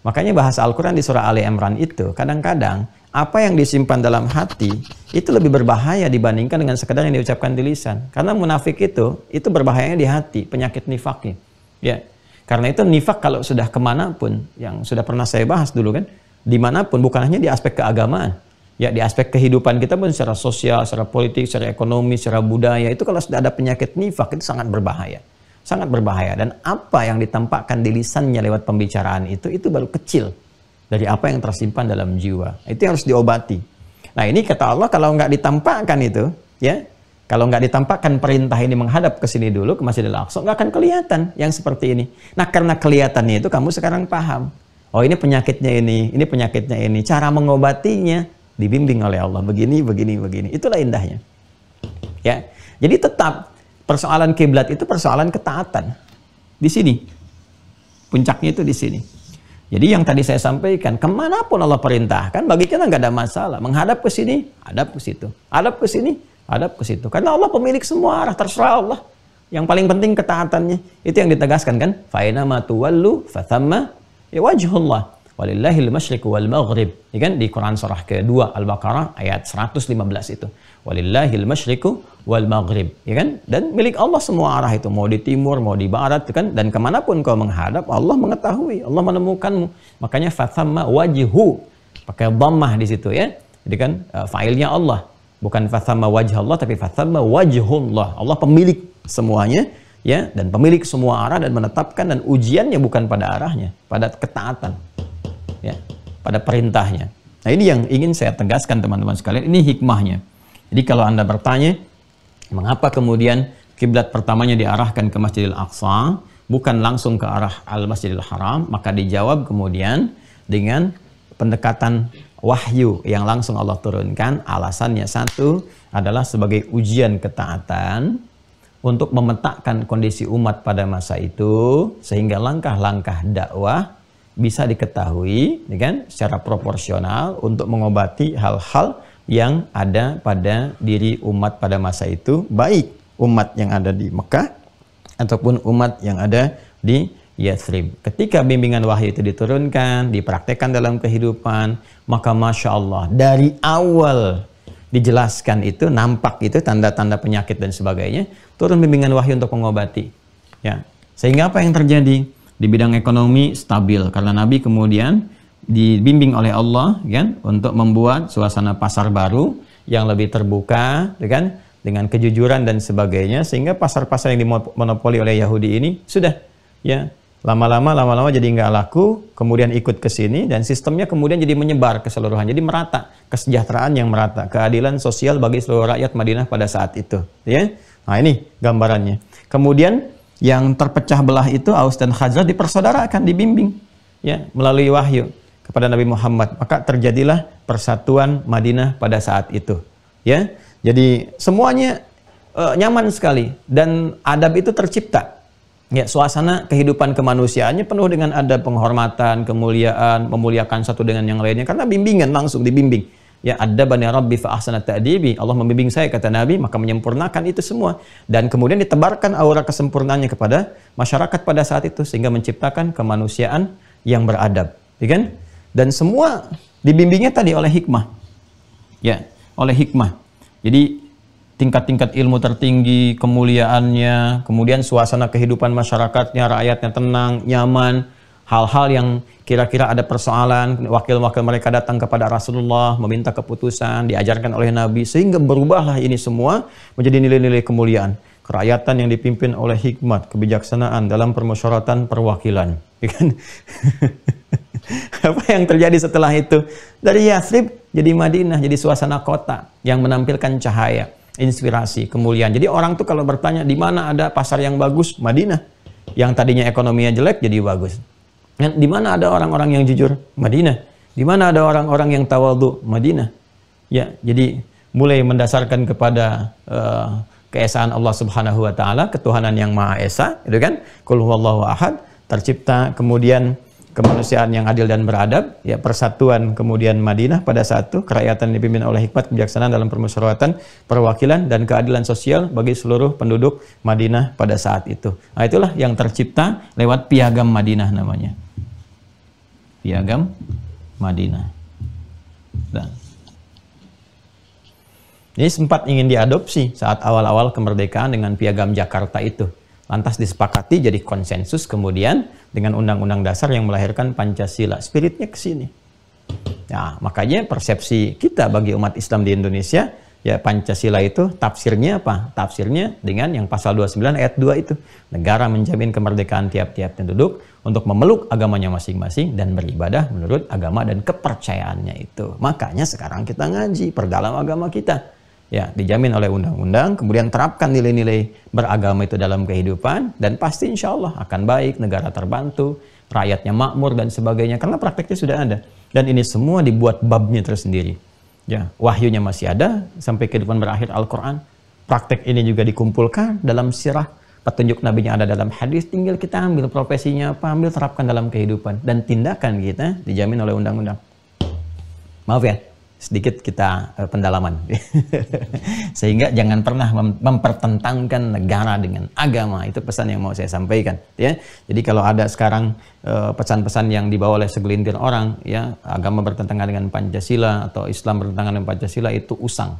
Makanya bahasa Al-Quran di surah Ali Imran itu kadang-kadang apa yang disimpan dalam hati itu lebih berbahaya dibandingkan dengan sekedar yang diucapkan di lisan. Karena munafik itu berbahayanya di hati, penyakit nifaknya. Ya, karena itu nifak kalau sudah kemanapun, yang sudah pernah saya bahas dulu kan, dimanapun, bukan hanya di aspek keagamaan. Ya, di aspek kehidupan kita pun secara sosial, secara politik, secara ekonomi, secara budaya, itu kalau sudah ada penyakit nifak itu sangat berbahaya. Sangat berbahaya. Dan apa yang ditampakkan di lisannya lewat pembicaraan itu baru kecil dari apa yang tersimpan dalam jiwa. Itu yang harus diobati. Nah ini kata Allah, kalau nggak ditampakkan itu, ya, kalau nggak ditampakkan perintah ini menghadap ke sini dulu, ke Masjidil Aqsa, nggak akan kelihatan yang seperti ini. Nah karena kelihatannya itu kamu sekarang paham. Oh ini penyakitnya ini penyakitnya ini. Cara mengobatinya dibimbing oleh Allah. Begini, begini, begini. Itulah indahnya. Ya, jadi tetap persoalan kiblat itu persoalan ketaatan. Di sini. Puncaknya itu di sini. Jadi yang tadi saya sampaikan, kemanapun Allah perintahkan, bagi kita nggak ada masalah. Menghadap ke sini, hadap ke situ. Hadap ke sini, hadap ke situ. Karena Allah pemilik semua arah, terserah Allah. Yang paling penting ketaatannya. Itu yang ditegaskan kan? Fa'ina ma tuwallu fathamma wajhullah. Walillahil masyriqu wal maghrib. Ya kan? Di Quran surah kedua Al-Baqarah ayat 115 itu. Walillahil masyriqu wal maghrib, ya kan? Dan milik Allah semua arah itu, mau di timur, mau di barat, kan? Dan kemanapun kau menghadap, Allah mengetahui, Allah menemukanmu. Makanya fathamma wajhu, pakai dhammah di situ ya. Jadi kan failnya Allah, bukan fathamma wajh Allah, tapi fathamma wajhullah. Allah pemilik semuanya, ya, dan pemilik semua arah dan menetapkan, dan ujiannya bukan pada arahnya, pada ketaatan, ya, pada perintahnya. Nah, ini yang ingin saya tegaskan teman-teman sekalian, ini hikmahnya. Jadi kalau Anda bertanya, mengapa kemudian kiblat pertamanya diarahkan ke Masjidil Aqsa, bukan langsung ke arah Al-Masjidil Haram, maka dijawab kemudian dengan pendekatan wahyu yang langsung Allah turunkan. Alasannya satu adalah sebagai ujian ketaatan untuk memetakkan kondisi umat pada masa itu, sehingga langkah-langkah dakwah bisa diketahui kan, secara proporsional untuk mengobati hal-hal yang ada pada diri umat pada masa itu, baik umat yang ada di Mekah ataupun umat yang ada di Yathrib. Ketika bimbingan wahyu itu diturunkan, dipraktekkan dalam kehidupan, maka Masya Allah, dari awal dijelaskan itu, nampak itu tanda-tanda penyakit dan sebagainya, turun bimbingan wahyu untuk mengobati. Ya. Sehingga apa yang terjadi? Di bidang ekonomi stabil, karena Nabi kemudian dibimbing oleh Allah kan, untuk membuat suasana pasar baru yang lebih terbuka, kan, dengan kejujuran dan sebagainya, sehingga pasar-pasar yang dimonopoli oleh Yahudi ini sudah, ya, lama-lama jadi nggak laku, kemudian ikut ke sini, dan sistemnya kemudian jadi menyebar keseluruhan, jadi merata, kesejahteraan yang merata, keadilan sosial bagi seluruh rakyat Madinah pada saat itu, ya. Nah, ini gambarannya. Kemudian yang terpecah belah itu, Aus dan Khazraj, dipersaudarakan, dibimbing, ya, melalui wahyu kepada Nabi Muhammad, maka terjadilah persatuan Madinah pada saat itu, ya. Jadi semuanya nyaman sekali, dan adab itu tercipta. Ya, suasana kehidupan kemanusiaannya penuh dengan adab, penghormatan, kemuliaan, memuliakan satu dengan yang lainnya, karena bimbingan langsung dibimbing. Ya, adabani rabbi fa ahsana ta'dibi. Allah membimbing saya, kata Nabi, maka menyempurnakan itu semua. Dan kemudian ditebarkan aura kesempurnaannya kepada masyarakat pada saat itu, sehingga menciptakan kemanusiaan yang beradab, ya kan? Dan semua dibimbingnya tadi oleh hikmah. Ya, oleh hikmah. Jadi tingkat-tingkat ilmu tertinggi, kemuliaannya, kemudian suasana kehidupan masyarakatnya, rakyatnya tenang, nyaman, hal-hal yang kira-kira ada persoalan, wakil-wakil mereka datang kepada Rasulullah, meminta keputusan, diajarkan oleh Nabi, sehingga berubahlah ini semua menjadi nilai-nilai kemuliaan. Kerakyatan yang dipimpin oleh hikmat, kebijaksanaan dalam permusyawaratan perwakilan. Apa yang terjadi setelah itu? Dari Yathrib jadi Madinah, jadi suasana kota yang menampilkan cahaya, inspirasi, kemuliaan. Jadi orang tuh kalau bertanya di mana ada pasar yang bagus, Madinah. Yang tadinya ekonominya jelek jadi bagus. Di mana ada orang-orang yang jujur, Madinah. Di mana ada orang-orang yang tawadhu, Madinah. Ya, jadi mulai mendasarkan kepada keesaan Allah Subhanahu wa taala, ketuhanan yang Maha Esa, itu kan? Qul huwallahu ahad, tercipta kemudian kemanusiaan yang adil dan beradab, ya, persatuan kemudian Madinah pada saat itu, kerakyatan dipimpin oleh hikmat, kebijaksanaan dalam permusyawaratan perwakilan, dan keadilan sosial bagi seluruh penduduk Madinah pada saat itu. Nah, itulah yang tercipta lewat Piagam Madinah namanya. Piagam Madinah. Dan ini sempat ingin diadopsi saat awal-awal kemerdekaan dengan Piagam Jakarta itu. Lantas disepakati jadi konsensus kemudian dengan Undang-Undang Dasar yang melahirkan Pancasila. Spiritnya ke sini. Nah, makanya persepsi kita bagi umat Islam di Indonesia, ya, Pancasila itu tafsirnya apa? Tafsirnya dengan yang pasal 29 ayat 2 itu. Negara menjamin kemerdekaan tiap-tiap penduduk untuk memeluk agamanya masing-masing dan beribadah menurut agama dan kepercayaannya itu. Makanya sekarang kita ngaji, perdalam agama kita. Ya, dijamin oleh undang-undang, kemudian terapkan nilai-nilai beragama itu dalam kehidupan, dan pasti insya Allah akan baik, negara terbantu, rakyatnya makmur dan sebagainya, karena prakteknya sudah ada. Dan ini semua dibuat babnya tersendiri. Ya, wahyunya masih ada sampai kehidupan berakhir Al-Quran. Praktek ini juga dikumpulkan dalam sirah, petunjuk nabinya ada dalam hadis, tinggal kita ambil profesinya apa, ambil terapkan dalam kehidupan, dan tindakan kita dijamin oleh undang-undang. Maaf ya, sedikit kita pendalaman. Sehingga jangan pernah mempertentangkan negara dengan agama. Itu pesan yang mau saya sampaikan, ya. Jadi kalau ada sekarang pesan-pesan yang dibawa oleh segelintir orang, ya, agama bertentangan dengan Pancasila atau Islam bertentangan dengan Pancasila, itu usang.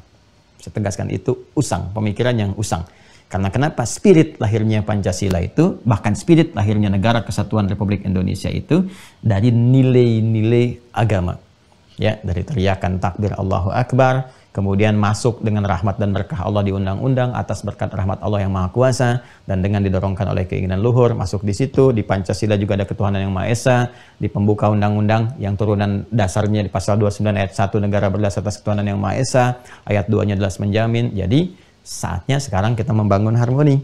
Saya tegaskan, itu usang, pemikiran yang usang. Karena kenapa? Spirit lahirnya Pancasila itu, bahkan spirit lahirnya Negara Kesatuan Republik Indonesia itu dari nilai-nilai agama. ya, dari teriakan takbir Allahu Akbar, kemudian masuk dengan rahmat dan berkah Allah di undang-undang atas berkat rahmat Allah yang Maha Kuasa, dan dengan didorongkan oleh keinginan luhur masuk di situ. Di Pancasila juga ada ketuhanan yang Maha Esa. Di pembuka undang-undang yang turunan dasarnya di pasal 29 ayat 1, negara berdasar atas ketuhanan yang Maha Esa, ayat 2-nya jelas menjamin. Jadi saatnya sekarang kita membangun harmoni,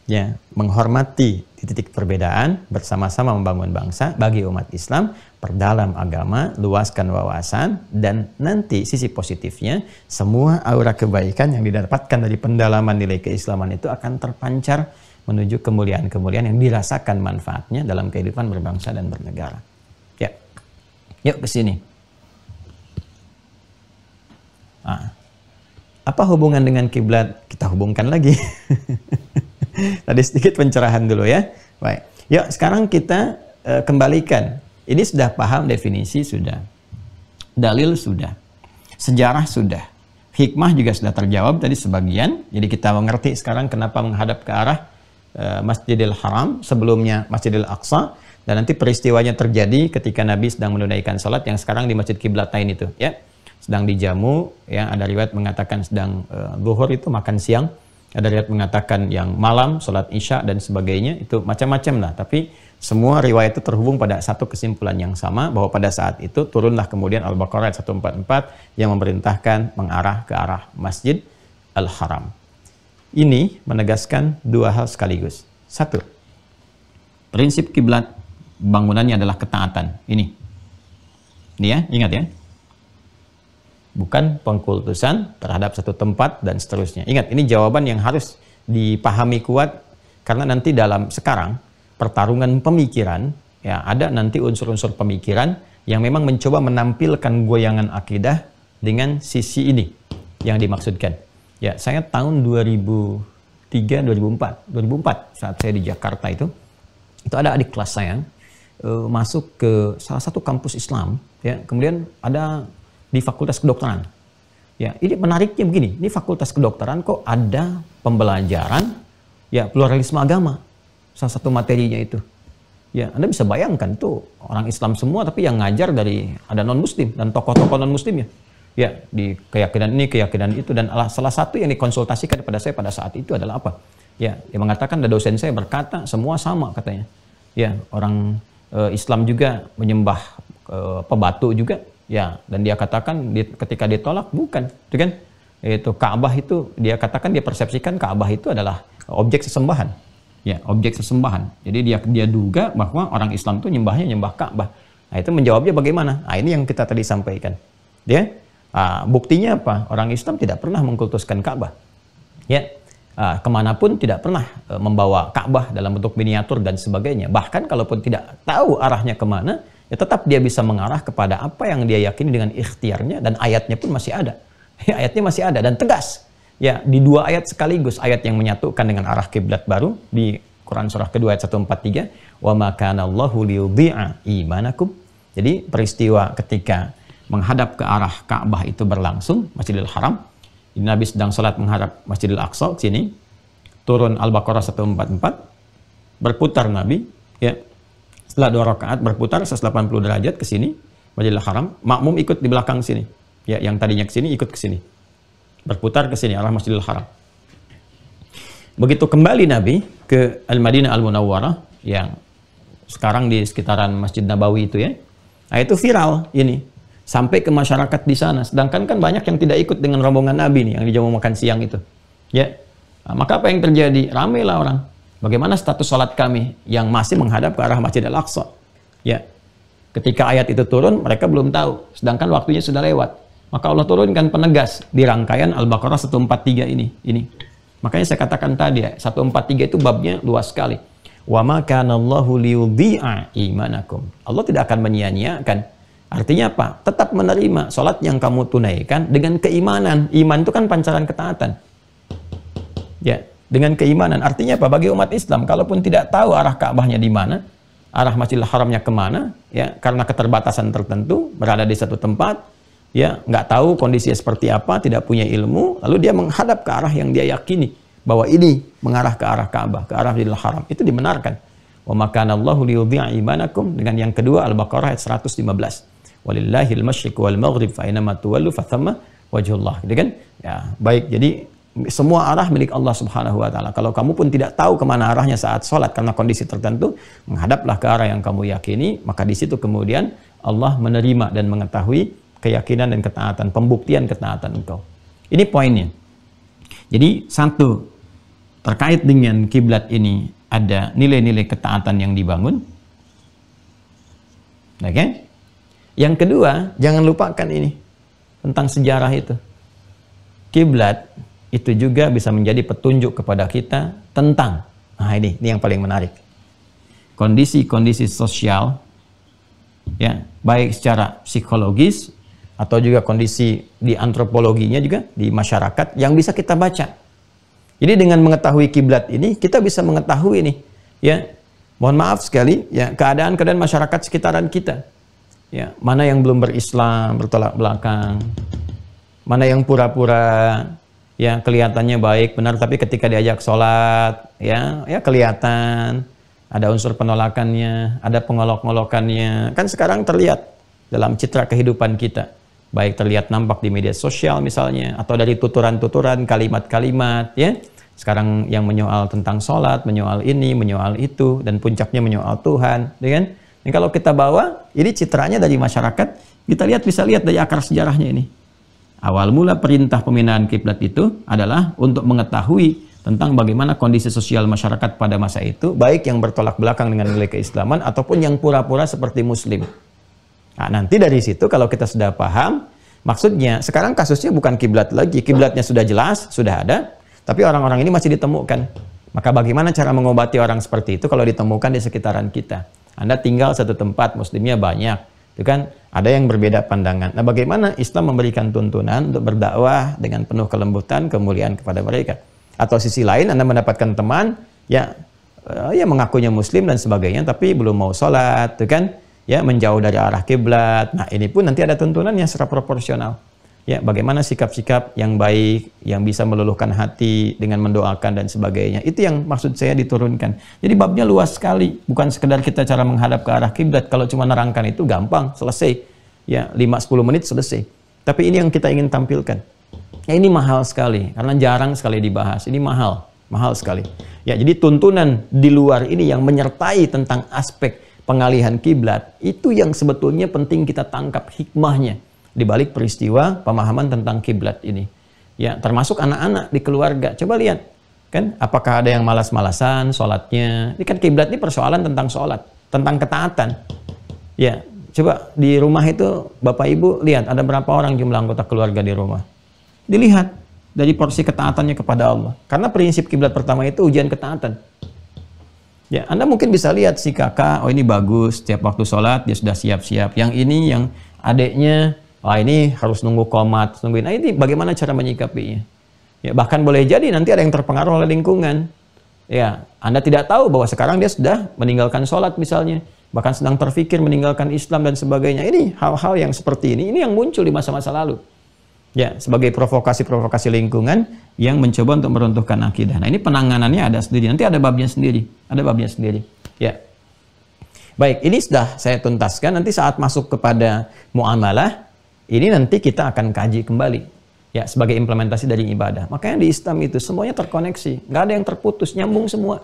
ya, menghormati di titik perbedaan, bersama-sama membangun bangsa bagi umat Islam, perdalam agama, luaskan wawasan, dan nanti sisi positifnya, semua aura kebaikan yang didapatkan dari pendalaman nilai keislaman itu akan terpancar menuju kemuliaan-kemuliaan yang dirasakan manfaatnya dalam kehidupan berbangsa dan bernegara. Ya, yuk ke sini. Apa hubungan dengan kiblat? Kita hubungkan lagi. Tadi sedikit pencerahan dulu ya. Baik. Yuk sekarang kita kembalikan. Ini sudah paham definisi sudah. Dalil sudah. Sejarah sudah. Hikmah juga sudah terjawab tadi sebagian. Jadi kita mengerti sekarang kenapa menghadap ke arah Masjidil Haram, sebelumnya Masjidil Aqsa, dan nanti peristiwanya terjadi ketika Nabi sedang menunaikan salat yang sekarang di Masjid Qiblatain itu, ya. Sedang dijamu, ya, ada riwayat mengatakan sedang zuhur itu makan siang, ada riwayat mengatakan yang malam salat Isya dan sebagainya, itu macam-macam lah, tapi semua riwayat itu terhubung pada satu kesimpulan yang sama, bahwa pada saat itu turunlah kemudian Al-Baqarah ayat 144 yang memerintahkan mengarah ke arah Masjid Al-Haram. Ini menegaskan dua hal sekaligus. Satu, prinsip kiblat bangunannya adalah ketaatan. Ini ya, ingat ya. Bukan pengkultusan terhadap satu tempat dan seterusnya. Ingat, ini jawaban yang harus dipahami kuat, karena nanti dalam sekarang pertarungan pemikiran, ya, ada nanti unsur-unsur pemikiran yang memang mencoba menampilkan goyangan akidah dengan sisi ini yang dimaksudkan. Ya, saya tahun 2004 saat saya di Jakarta itu ada adik kelas saya masuk ke salah satu kampus Islam, ya, kemudian ada di Fakultas Kedokteran. Ya, ini menariknya begini, ini Fakultas Kedokteran kok ada pembelajaran, ya, pluralisme agama. Salah satu materinya itu. Ya, Anda bisa bayangkan tuh orang Islam semua, tapi yang ngajar dari ada non-muslim dan tokoh-tokoh non-muslimnya. Ya, di keyakinan ini, keyakinan itu, dan salah satu yang dikonsultasikan kepada saya pada saat itu adalah apa? Ya, dia mengatakan, ada dosen saya berkata semua sama katanya. Ya, orang Islam juga menyembah pebatu juga. Ya, dan dia katakan ketika ditolak bukan, itu kan? Itu Ka'bah itu dia katakan, dia persepsikan Ka'bah itu adalah objek sesembahan. Ya, objek sesembahan. Jadi dia duga bahwa orang Islam itu nyembah Ka'bah. Nah, itu menjawabnya bagaimana? Nah, ini yang kita tadi sampaikan. Ya, buktinya apa? Orang Islam tidak pernah mengkultuskan Ka'bah. Ya, kemanapun tidak pernah membawa Ka'bah dalam bentuk miniatur dan sebagainya. Bahkan kalaupun tidak tahu arahnya kemana, ya tetap dia bisa mengarah kepada apa yang dia yakini dengan ikhtiarnya, dan ayatnya pun masih ada. Ayatnya masih ada dan tegas. Ya, di dua ayat sekaligus, ayat yang menyatukan dengan arah kiblat baru di Quran surah kedua ayat 143, wa ma kana Allahu liyudhi'a imanakum. Jadi peristiwa ketika menghadap ke arah Ka'bah itu berlangsung, Masjidil Haram. Ini Nabi sedang salat menghadap Masjidil Aqsa sini. Turun Al-Baqarah 144, berputar Nabi, ya. Setelah 2 rakaat berputar 180 derajat ke sini, Masjidil Haram, makmum ikut di belakang sini. Ya, yang tadinya ke sini ikut ke sini. Berputar ke sini arah Masjidil Haram. Begitu kembali Nabi ke Al-Madinah Al-Munawwarah yang sekarang di sekitaran Masjid Nabawi itu, ya. Nah, itu viral ini sampai ke masyarakat di sana. Sedangkan kan banyak yang tidak ikut dengan rombongan Nabi nih yang di jamu makan siang itu. Ya. Nah, maka apa yang terjadi? Ramailah orang. Bagaimana status sholat kami yang masih menghadap ke arah Masjid Al-Aqsa? Ya, ketika ayat itu turun, mereka belum tahu. Sedangkan waktunya sudah lewat. Maka Allah turunkan penegas di rangkaian Al-Baqarah 143 ini. Makanya saya katakan tadi, 143 itu babnya luas sekali. Wa ma kana Allahu liyudhi'a imanakum. Allah tidak akan menyia-nyiakan. Artinya apa? Tetap menerima sholat yang kamu tunaikan dengan keimanan. Iman itu kan pancaran ketaatan. Ya. Dengan keimanan. Artinya apa? Bagi umat Islam, kalaupun tidak tahu arah Ka'bahnya di mana, arah Masjidil Haramnya kemana, ya, karena keterbatasan tertentu, berada di satu tempat, ya, nggak tahu kondisinya seperti apa, tidak punya ilmu, lalu dia menghadap ke arah yang dia yakini, bahwa ini mengarah ke arah Ka'bah, ke arah Masjidil Haram. Itu dibenarkan. Wa ma kana Allahu liyudhi'a imanakum. Dengan yang kedua, Al-Baqarah ayat 115. walillahil masyriq wal maghrib fa aina ma tuwallu fa thamma wajhullah, gitu kan? Ya, baik. Jadi semua arah milik Allah Subhanahu wa taala. Kalau kamu pun tidak tahu kemana arahnya saat sholat karena kondisi tertentu, menghadaplah ke arah yang kamu yakini, maka di situ kemudian Allah menerima dan mengetahui keyakinan dan ketaatan, pembuktian ketaatan engkau. Ini poinnya. Jadi satu, terkait dengan kiblat ini ada nilai-nilai ketaatan yang dibangun. Oke? Yang kedua, jangan lupakan ini tentang sejarah itu. Kiblat itu juga bisa menjadi petunjuk kepada kita tentang, nah ini yang paling menarik, kondisi-kondisi sosial, ya, baik secara psikologis atau juga kondisi di antropologinya juga di masyarakat yang bisa kita baca. Jadi dengan mengetahui kiblat ini kita bisa mengetahui nih, ya, mohon maaf sekali, ya, keadaan-keadaan masyarakat sekitaran kita, ya, mana yang belum berislam, bertolak belakang, mana yang pura-pura, ya, kelihatannya baik, benar, tapi ketika diajak sholat, ya kelihatan ada unsur penolakannya, ada pengolok-ngolokannya. Kan sekarang terlihat dalam citra kehidupan kita, baik terlihat nampak di media sosial misalnya, atau dari tuturan-tuturan, kalimat-kalimat, ya. Sekarang yang menyoal tentang sholat, menyoal ini, menyoal itu, dan puncaknya menyoal Tuhan, ya kan? Dan kalau kita bawa, ini citranya dari masyarakat, kita lihat, bisa lihat dari akar sejarahnya ini. Awal mula perintah pemindahan kiblat itu adalah untuk mengetahui tentang bagaimana kondisi sosial masyarakat pada masa itu, baik yang bertolak belakang dengan nilai keislaman ataupun yang pura-pura seperti muslim. Nah, nanti dari situ kalau kita sudah paham, maksudnya sekarang kasusnya bukan kiblat lagi, kiblatnya sudah jelas, sudah ada, tapi orang-orang ini masih ditemukan. Maka bagaimana cara mengobati orang seperti itu kalau ditemukan di sekitaran kita? Anda tinggal satu tempat, muslimnya banyak, itu kan ada yang berbeda pandangan. Nah, bagaimana Islam memberikan tuntunan untuk berdakwah dengan penuh kelembutan, kemuliaan kepada mereka? Atau sisi lain, Anda mendapatkan teman, ya mengakunya Muslim dan sebagainya, tapi belum mau sholat, itu kan? Ya, menjauh dari arah kiblat. Nah, ini pun nanti ada tuntunannya secara proporsional. Ya, bagaimana sikap-sikap yang baik, yang bisa meluluhkan hati dengan mendoakan dan sebagainya. Itu yang maksud saya diturunkan. Jadi babnya luas sekali. Bukan sekedar kita cara menghadap ke arah kiblat. Kalau cuma nerangkan itu gampang, selesai. Ya, 5-10 menit selesai. Tapi ini yang kita ingin tampilkan. Ya, ini mahal sekali. Karena jarang sekali dibahas. Ini mahal. Mahal sekali. Ya, jadi tuntunan di luar ini yang menyertai tentang aspek pengalihan kiblat. Itu yang sebetulnya penting kita tangkap hikmahnya di balik peristiwa pemahaman tentang kiblat ini. Ya, termasuk anak-anak di keluarga. Coba lihat, kan, apakah ada yang malas-malasan sholatnya? Ini kan kiblat ini persoalan tentang sholat, tentang ketaatan. Ya, coba di rumah itu Bapak Ibu lihat ada berapa orang jumlah anggota keluarga di rumah. Dilihat dari porsi ketaatannya kepada Allah. Karena prinsip kiblat pertama itu ujian ketaatan. Ya, Anda mungkin bisa lihat si kakak, oh ini bagus, setiap waktu sholat dia sudah siap-siap. Yang ini, yang adiknya, wah ini harus nunggu qomat, nungguin. Nah, ini bagaimana cara menyikapinya? Ya, bahkan boleh jadi nanti ada yang terpengaruh oleh lingkungan. Ya, Anda tidak tahu bahwa sekarang dia sudah meninggalkan sholat misalnya, bahkan sedang terfikir meninggalkan Islam dan sebagainya. Ini hal-hal yang seperti ini yang muncul di masa-masa lalu. Ya, sebagai provokasi-provokasi lingkungan yang mencoba untuk meruntuhkan akidah. Nah, ini penanganannya ada sendiri. Nanti ada babnya sendiri. Ada babnya sendiri. Ya. Baik, ini sudah saya tuntaskan. Nanti saat masuk kepada muamalah, ini nanti kita akan kaji kembali. Ya, sebagai implementasi dari ibadah. Makanya di Islam itu semuanya terkoneksi. Nggak ada yang terputus, nyambung semua.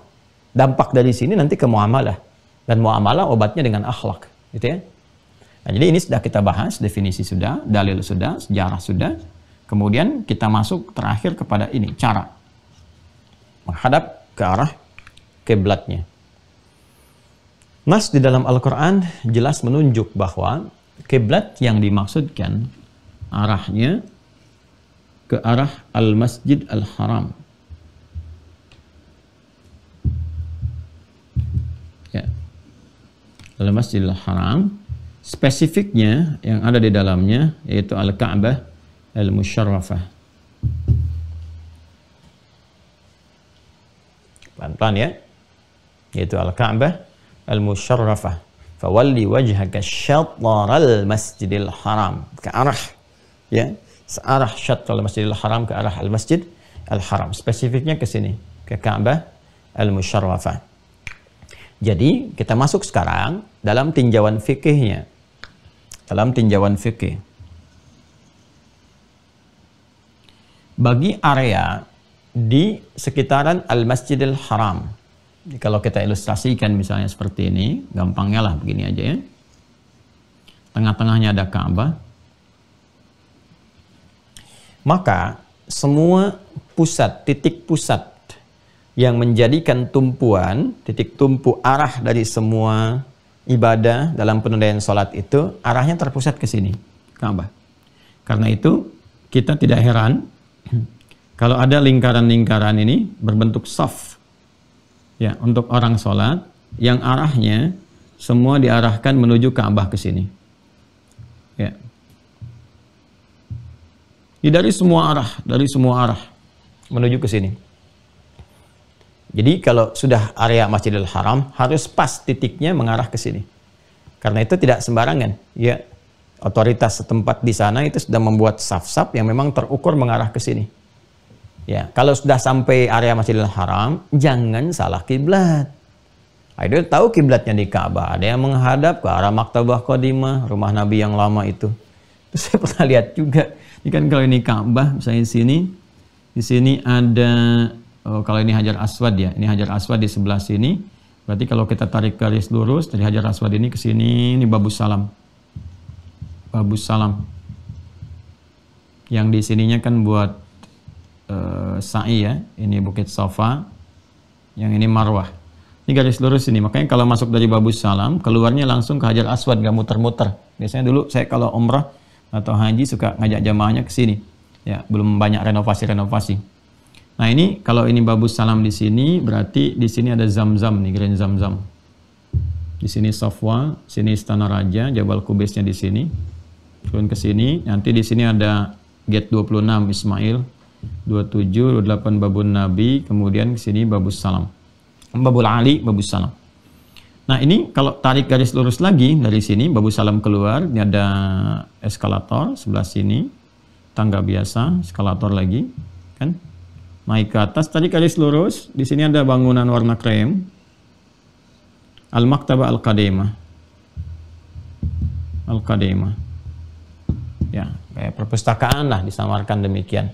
Dampak dari sini nanti ke muamalah. Dan muamalah obatnya dengan akhlak. Gitu ya. Nah, jadi ini sudah kita bahas, definisi sudah, dalil sudah, sejarah sudah. Kemudian kita masuk terakhir kepada ini, cara menghadap ke arah kiblatnya. Nas di dalam Al-Quran jelas menunjuk bahwa kiblat yang dimaksudkan arahnya ke arah Al-Masjid Al-Haram. Ya. Al-Masjid Al-Haram, spesifiknya yang ada di dalamnya yaitu Al-Ka'bah Al-Musyarrafah. Pelan-pelan ya. Yaitu Al-Ka'bah Al-Musyarrafah. Fawalli wajhaka syatral Masjidil Haram. Ke arah, ya, searah syatral Masjidil Haram ke arah Al-Masjid Al-Haram. Spesifiknya ke sini, ke Ka'bah Al-Musyarrafah. Jadi kita masuk sekarang dalam tinjauan fikihnya. dalam tinjauan fikih. Bagi area di sekitaran Al-Masjidil Haram, kalau kita ilustrasikan misalnya seperti ini, gampangnya lah begini aja ya. Tengah-tengahnya ada Ka'bah. Maka semua pusat, titik pusat yang menjadikan tumpuan, titik tumpu arah dari semua ibadah dalam penundaan sholat itu, arahnya terpusat ke sini, Ka'bah. Karena itu kita tidak heran kalau ada lingkaran-lingkaran ini berbentuk shaf ya, untuk orang sholat yang arahnya semua diarahkan menuju Ka'bah ke sini. Ya. Dari semua arah menuju ke sini. Jadi kalau sudah area Masjidil Haram harus pas titiknya mengarah ke sini. Karena itu tidak sembarangan. Ya, otoritas setempat di sana itu sudah membuat saf-saf yang memang terukur mengarah ke sini. Ya, kalau sudah sampai area Masjidil Haram, jangan salah kiblat. Itu tahu kiblatnya di Ka'bah. Ada yang menghadap ke arah Maktabah Qadimah, rumah Nabi yang lama itu. Terus saya pernah lihat juga. Ini kan kalau ini Ka'bah, misalnya di sini ada, kalau ini Hajar Aswad ya, ini Hajar Aswad di sebelah sini. Berarti kalau kita tarik garis lurus dari Hajar Aswad ini ke sini, ini Babus Salam. Babus Salam. Yang di sininya kan buat sa'i ya, ini Bukit Safa, yang ini Marwah. Ini garis lurus ini, makanya kalau masuk dari Babus Salam, keluarnya langsung ke Hajar Aswad, gak muter-muter. Biasanya dulu saya kalau umrah atau haji suka ngajak jamaahnya ke sini. Ya, belum banyak renovasi-renovasi. Nah ini kalau ini Babus Salam di sini, berarti di sini ada Zam-Zam nih, Grand Zam-Zam. Di sini Safwa, sini Istana Raja, Jabal Kubesnya di sini. Turun ke sini, nanti di sini ada Gate 26 Ismail, 27, 28 Babun Nabi, kemudian ke sini Babus Salam. Babul Ali, Babus Salam. Nah ini kalau tarik garis lurus lagi dari sini, Babus Salam keluar, ini ada eskalator sebelah sini, tangga biasa, eskalator lagi, kan? Naik ke atas, tadi garis lurus, di sini ada bangunan warna krem, Al-Maktabah Al-Qadimah. Al-Qadimah. Ya, kayak perpustakaan lah disamarkan demikian.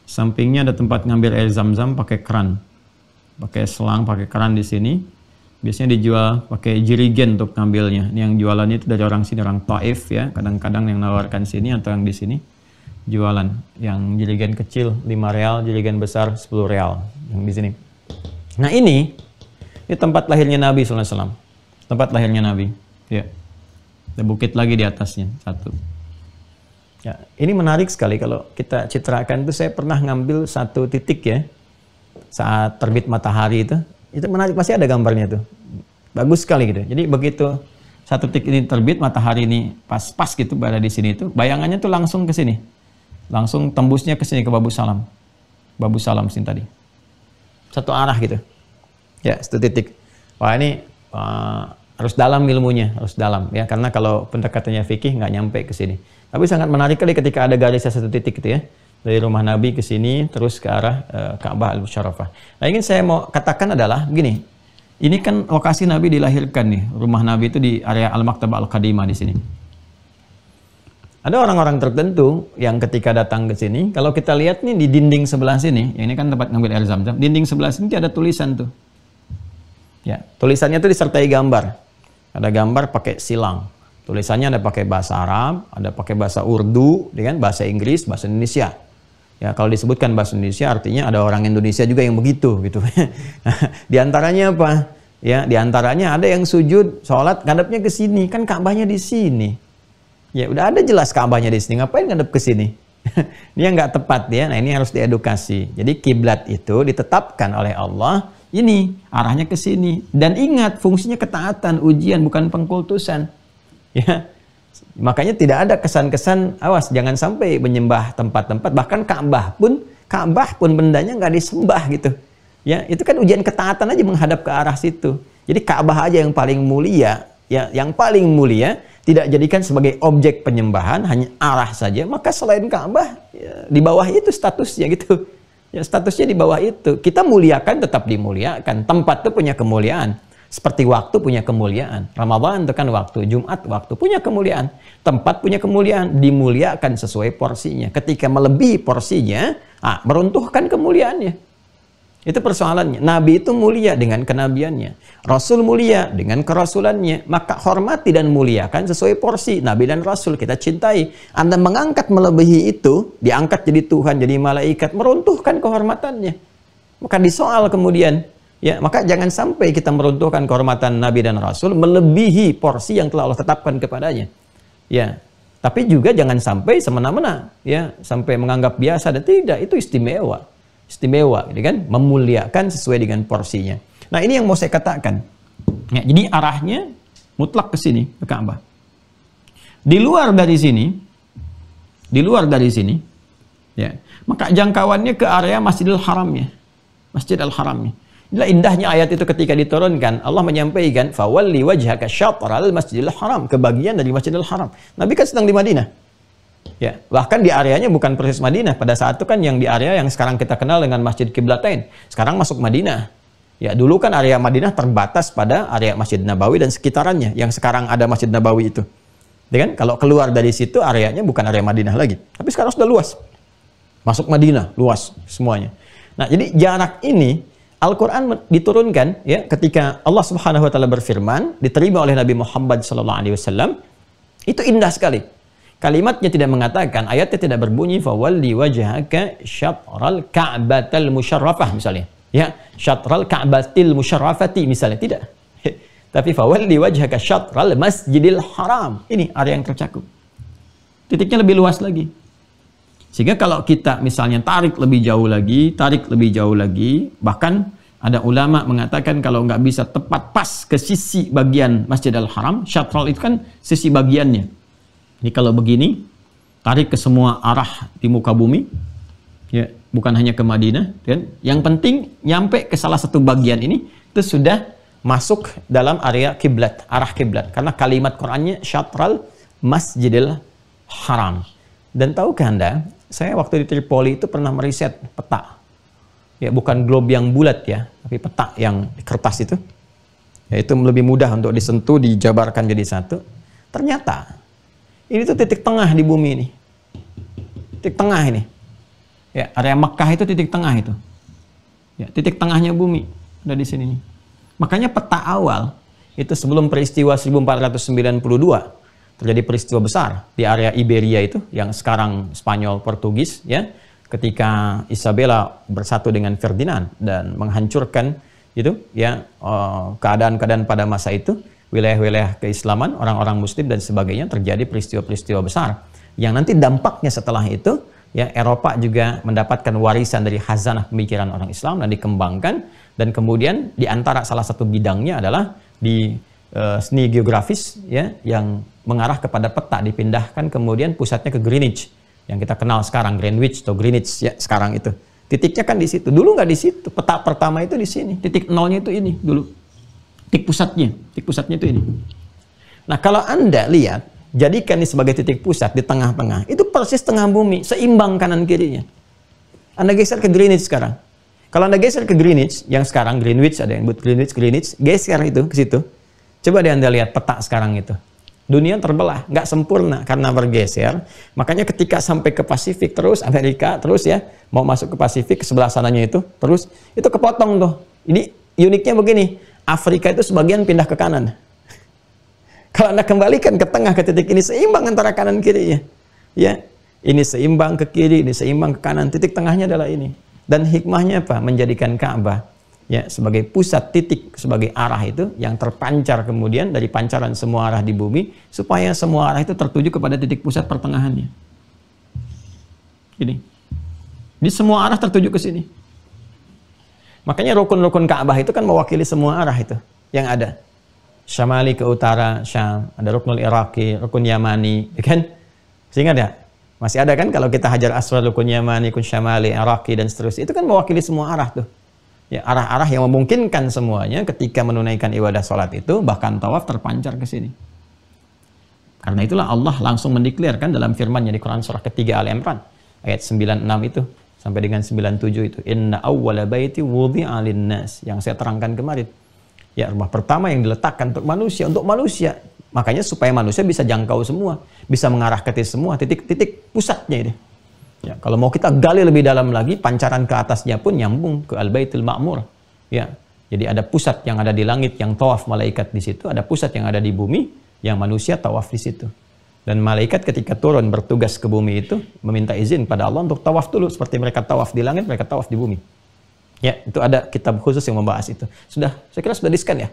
Sampingnya ada tempat ngambil air Zam-Zam pakai keran. Pakai selang, pakai keran di sini. Biasanya dijual pakai jirigen untuk ngambilnya. Ini yang jualannya itu dari orang sini, orang Taif ya. Kadang-kadang yang nawarkan sini atau yang di sini jualan. Yang jirigen kecil 5 real, jirigen besar 10 real. Yang di sini. Nah ini tempat lahirnya Nabi SAW. Tempat lahirnya Nabi. Ya. Ada bukit lagi di atasnya, satu. Ya, ini menarik sekali kalau kita citrakan itu. Saya pernah ngambil satu titik ya, saat terbit matahari itu menarik, pasti ada gambarnya tuh, bagus sekali gitu. Jadi begitu satu titik ini terbit, matahari ini pas gitu berada di sini itu, bayangannya tuh langsung ke sini, langsung tembusnya ke sini ke Babus Salam, Babus Salam sini tadi, satu arah gitu. Ya, satu titik. Wah ini harus dalam ilmunya, harus dalam ya, karena kalau pendekatannya fikih nggak nyampe ke sini. Tapi sangat menarik kali ketika ada garisnya satu titik gitu ya, dari rumah Nabi ke sini terus ke arah Ka'bah Al-Musyarrafah. Nah, ingin saya mau katakan adalah begini. Ini kan lokasi Nabi dilahirkan nih. Rumah Nabi itu di area Al-Maktabah Al-Qadimah di sini. Ada orang-orang tertentu yang ketika datang ke sini, kalau kita lihat nih di dinding sebelah sini, ini kan tempat ngambil air Zam-Zam. Dinding sebelah sini ada tulisan tuh. Ya, tulisannya tuh disertai gambar. Ada gambar pakai silang. Tulisannya ada pakai bahasa Arab, ada pakai bahasa Urdu, dengan bahasa Inggris, bahasa Indonesia. Ya, kalau disebutkan bahasa Indonesia artinya ada orang Indonesia juga yang begitu gitu. Di antaranya apa? Ya, di antaranya ada yang sujud sholat ngadepnya ke sini, kan Ka'bahnya di sini. Ya, udah ada jelas Ka'bahnya di sini, ngapain ngadep ke sini? Ini yang nggak tepat ya. Nah, ini harus diedukasi. Jadi kiblat itu ditetapkan oleh Allah, ini arahnya ke sini. Dan ingat, fungsinya ketaatan, ujian, bukan pengkultusan. Ya, makanya tidak ada kesan-kesan, awas jangan sampai menyembah tempat-tempat, bahkan Ka'bah pun bendanya nggak disembah gitu. Ya, itu kan ujian ketaatan aja menghadap ke arah situ. Jadi Ka'bah aja yang paling mulia, ya, yang paling mulia tidak jadikan sebagai objek penyembahan, hanya arah saja. Maka selain Ka'bah ya, di bawah itu statusnya gitu. Ya, statusnya di bawah itu. Kita muliakan tetap dimuliakan. Tempat itu punya kemuliaan. Seperti waktu punya kemuliaan. Ramadan itu kan waktu, Jumat waktu punya kemuliaan. Tempat punya kemuliaan, dimuliakan sesuai porsinya. Ketika melebihi porsinya, meruntuhkan kemuliaannya. Itu persoalannya. Nabi itu mulia dengan kenabiannya. Rasul mulia dengan kerasulannya. Maka hormati dan muliakan sesuai porsi. Nabi dan Rasul kita cintai. Anda mengangkat melebihi itu, diangkat jadi Tuhan, jadi malaikat, meruntuhkan kehormatannya. Maka disoal kemudian. Ya, maka jangan sampai kita meruntuhkan kehormatan Nabi dan Rasul melebihi porsi yang telah Allah tetapkan kepadanya. Ya, tapi juga jangan sampai semena-mena, ya, sampai menganggap biasa dan tidak, itu istimewa, gitu kan, memuliakan sesuai dengan porsinya. Nah, ini yang mau saya katakan. Ya, jadi arahnya mutlak ke sini, ke Ka'bah. Di luar dari sini, ya, maka jangkauannya ke area Masjidil Haramnya, Masjid Al-Haramnya. Inilah indahnya ayat itu ketika diturunkan. Allah menyampaikan, "Fawalli wajhaka syatral Masjidil Haram," kebagian dari Masjidil Haram. Nabi kan sedang di Madinah. Ya, bahkan di areanya bukan persis Madinah. Pada saat itu kan yang di area yang sekarang kita kenal dengan Masjid Qiblatain. Sekarang masuk Madinah. Ya, dulu kan area Madinah terbatas pada area Masjid Nabawi dan sekitarannya, yang sekarang ada Masjid Nabawi itu. Ya kan? Kalau keluar dari situ areanya bukan area Madinah lagi. Tapi sekarang sudah luas. Masuk Madinah, luas semuanya. Nah, jadi jarak ini Al-Quran diturunkan ya ketika Allah Subhanahu wa taala berfirman, diterima oleh Nabi Muhammad SAW. Itu indah sekali. Kalimatnya tidak mengatakan, ayatnya tidak berbunyi fawalli wajhaka syatral ka'batal musyarrafah misalnya. Ya, syatral ka'batil musyarrafati misalnya, tidak. Tapi fawalli wajhaka syatral Masjidil Haram. Ini area yang tercakup. Titiknya lebih luas lagi. Sehingga kalau kita misalnya tarik lebih jauh lagi, bahkan ada ulama mengatakan kalau nggak bisa tepat pas ke sisi bagian Masjidil Haram, syatral itu kan sisi bagiannya. Jadi kalau begini, tarik ke semua arah di muka bumi, ya, bukan hanya ke Madinah, kan? Yang penting nyampe ke salah satu bagian ini, itu sudah masuk dalam area kiblat, arah kiblat. Karena kalimat Qur'annya syatral Masjidil Haram. Dan tahukah Anda, saya waktu di Tripoli itu pernah meriset peta. Ya, bukan globe yang bulat ya, tapi peta yang di kertas itu. Ya, itu lebih mudah untuk disentuh, dijabarkan jadi satu. Ternyata ini tuh titik tengah di bumi ini. Titik tengah ini. Ya, area Mekah itu titik tengah itu. Ya, titik tengahnya bumi ada di sini nih. Makanya peta awal itu sebelum peristiwa 1492 terjadi peristiwa besar di area Iberia itu yang sekarang Spanyol Portugis ya, ketika Isabella bersatu dengan Ferdinand dan menghancurkan itu ya keadaan-keadaan pada masa itu, wilayah-wilayah keislaman, orang-orang muslim dan sebagainya, terjadi peristiwa-peristiwa besar yang nanti dampaknya setelah itu ya Eropa juga mendapatkan warisan dari khazanah pemikiran orang Islam dan dikembangkan, dan kemudian di antara salah satu bidangnya adalah di seni geografis ya, yang mengarah kepada peta, dipindahkan kemudian pusatnya ke Greenwich yang kita kenal sekarang, Greenwich atau Greenwich ya sekarang itu. Titiknya kan di situ. Dulu nggak di situ. Peta pertama itu di sini. Titik nolnya itu ini dulu. Titik pusatnya itu ini. Nah, kalau Anda lihat, jadikan ini sebagai titik pusat di tengah-tengah. Itu persis tengah bumi, seimbang kanan kirinya. Anda geser ke Greenwich sekarang. Kalau Anda geser ke Greenwich, yang sekarang Greenwich, ada yang buat Greenwich, geser itu ke situ. Coba deh Anda lihat peta sekarang itu. Dunia terbelah, nggak sempurna karena bergeser. Makanya ketika sampai ke Pasifik terus, Amerika terus ya, mau masuk ke Pasifik, ke sebelah sananya itu, terus itu kepotong tuh. Ini uniknya begini, Afrika itu sebagian pindah ke kanan. Kalau Anda kembalikan ke tengah, ke titik ini, seimbang antara kanan kirinya. Ya, ini seimbang ke kiri, ini seimbang ke kanan, titik tengahnya adalah ini. Dan hikmahnya apa? Menjadikan Ka'bah ya sebagai pusat, titik, sebagai arah itu yang terpancar kemudian dari pancaran semua arah di bumi, supaya semua arah itu tertuju kepada titik pusat pertengahannya. Ini. Di semua arah tertuju ke sini. Makanya rukun-rukun Ka'bah itu kan mewakili semua arah itu yang ada. Syamali ke utara, Syam, ada ruknul Iraqi, rukun Yamani, kan? Sehingga ada masih ada kan kalau kita Hajar Aswad, rukun Yamani, rukun Syamali, Iraqi dan seterusnya. Itu kan mewakili semua arah tuh. Ya, arah-arah yang memungkinkan semuanya ketika menunaikan ibadah sholat itu, bahkan tawaf terpancar ke sini. Karena itulah Allah langsung mendeklarkan dalam firman-Nya di Quran surah ketiga Al-Imran ayat 96 itu sampai dengan 97 itu, inna awwala baiti wudi'a lin-nas, yang saya terangkan kemarin. Ya, rumah pertama yang diletakkan untuk manusia. Makanya supaya manusia bisa jangkau semua, bisa mengarah ke semua titik-titik pusatnya ini. Ya, kalau mau kita gali lebih dalam lagi, pancaran ke atasnya pun nyambung ke Al-Baitul Ma'mur. Ya, jadi ada pusat yang ada di langit yang tawaf malaikat di situ, ada pusat yang ada di bumi yang manusia tawaf di situ. Dan malaikat ketika turun bertugas ke bumi itu meminta izin pada Allah untuk tawaf dulu, seperti mereka tawaf di langit, mereka tawaf di bumi. Ya, itu ada kitab khusus yang membahas itu. Sudah, saya kira sudah di-scan ya?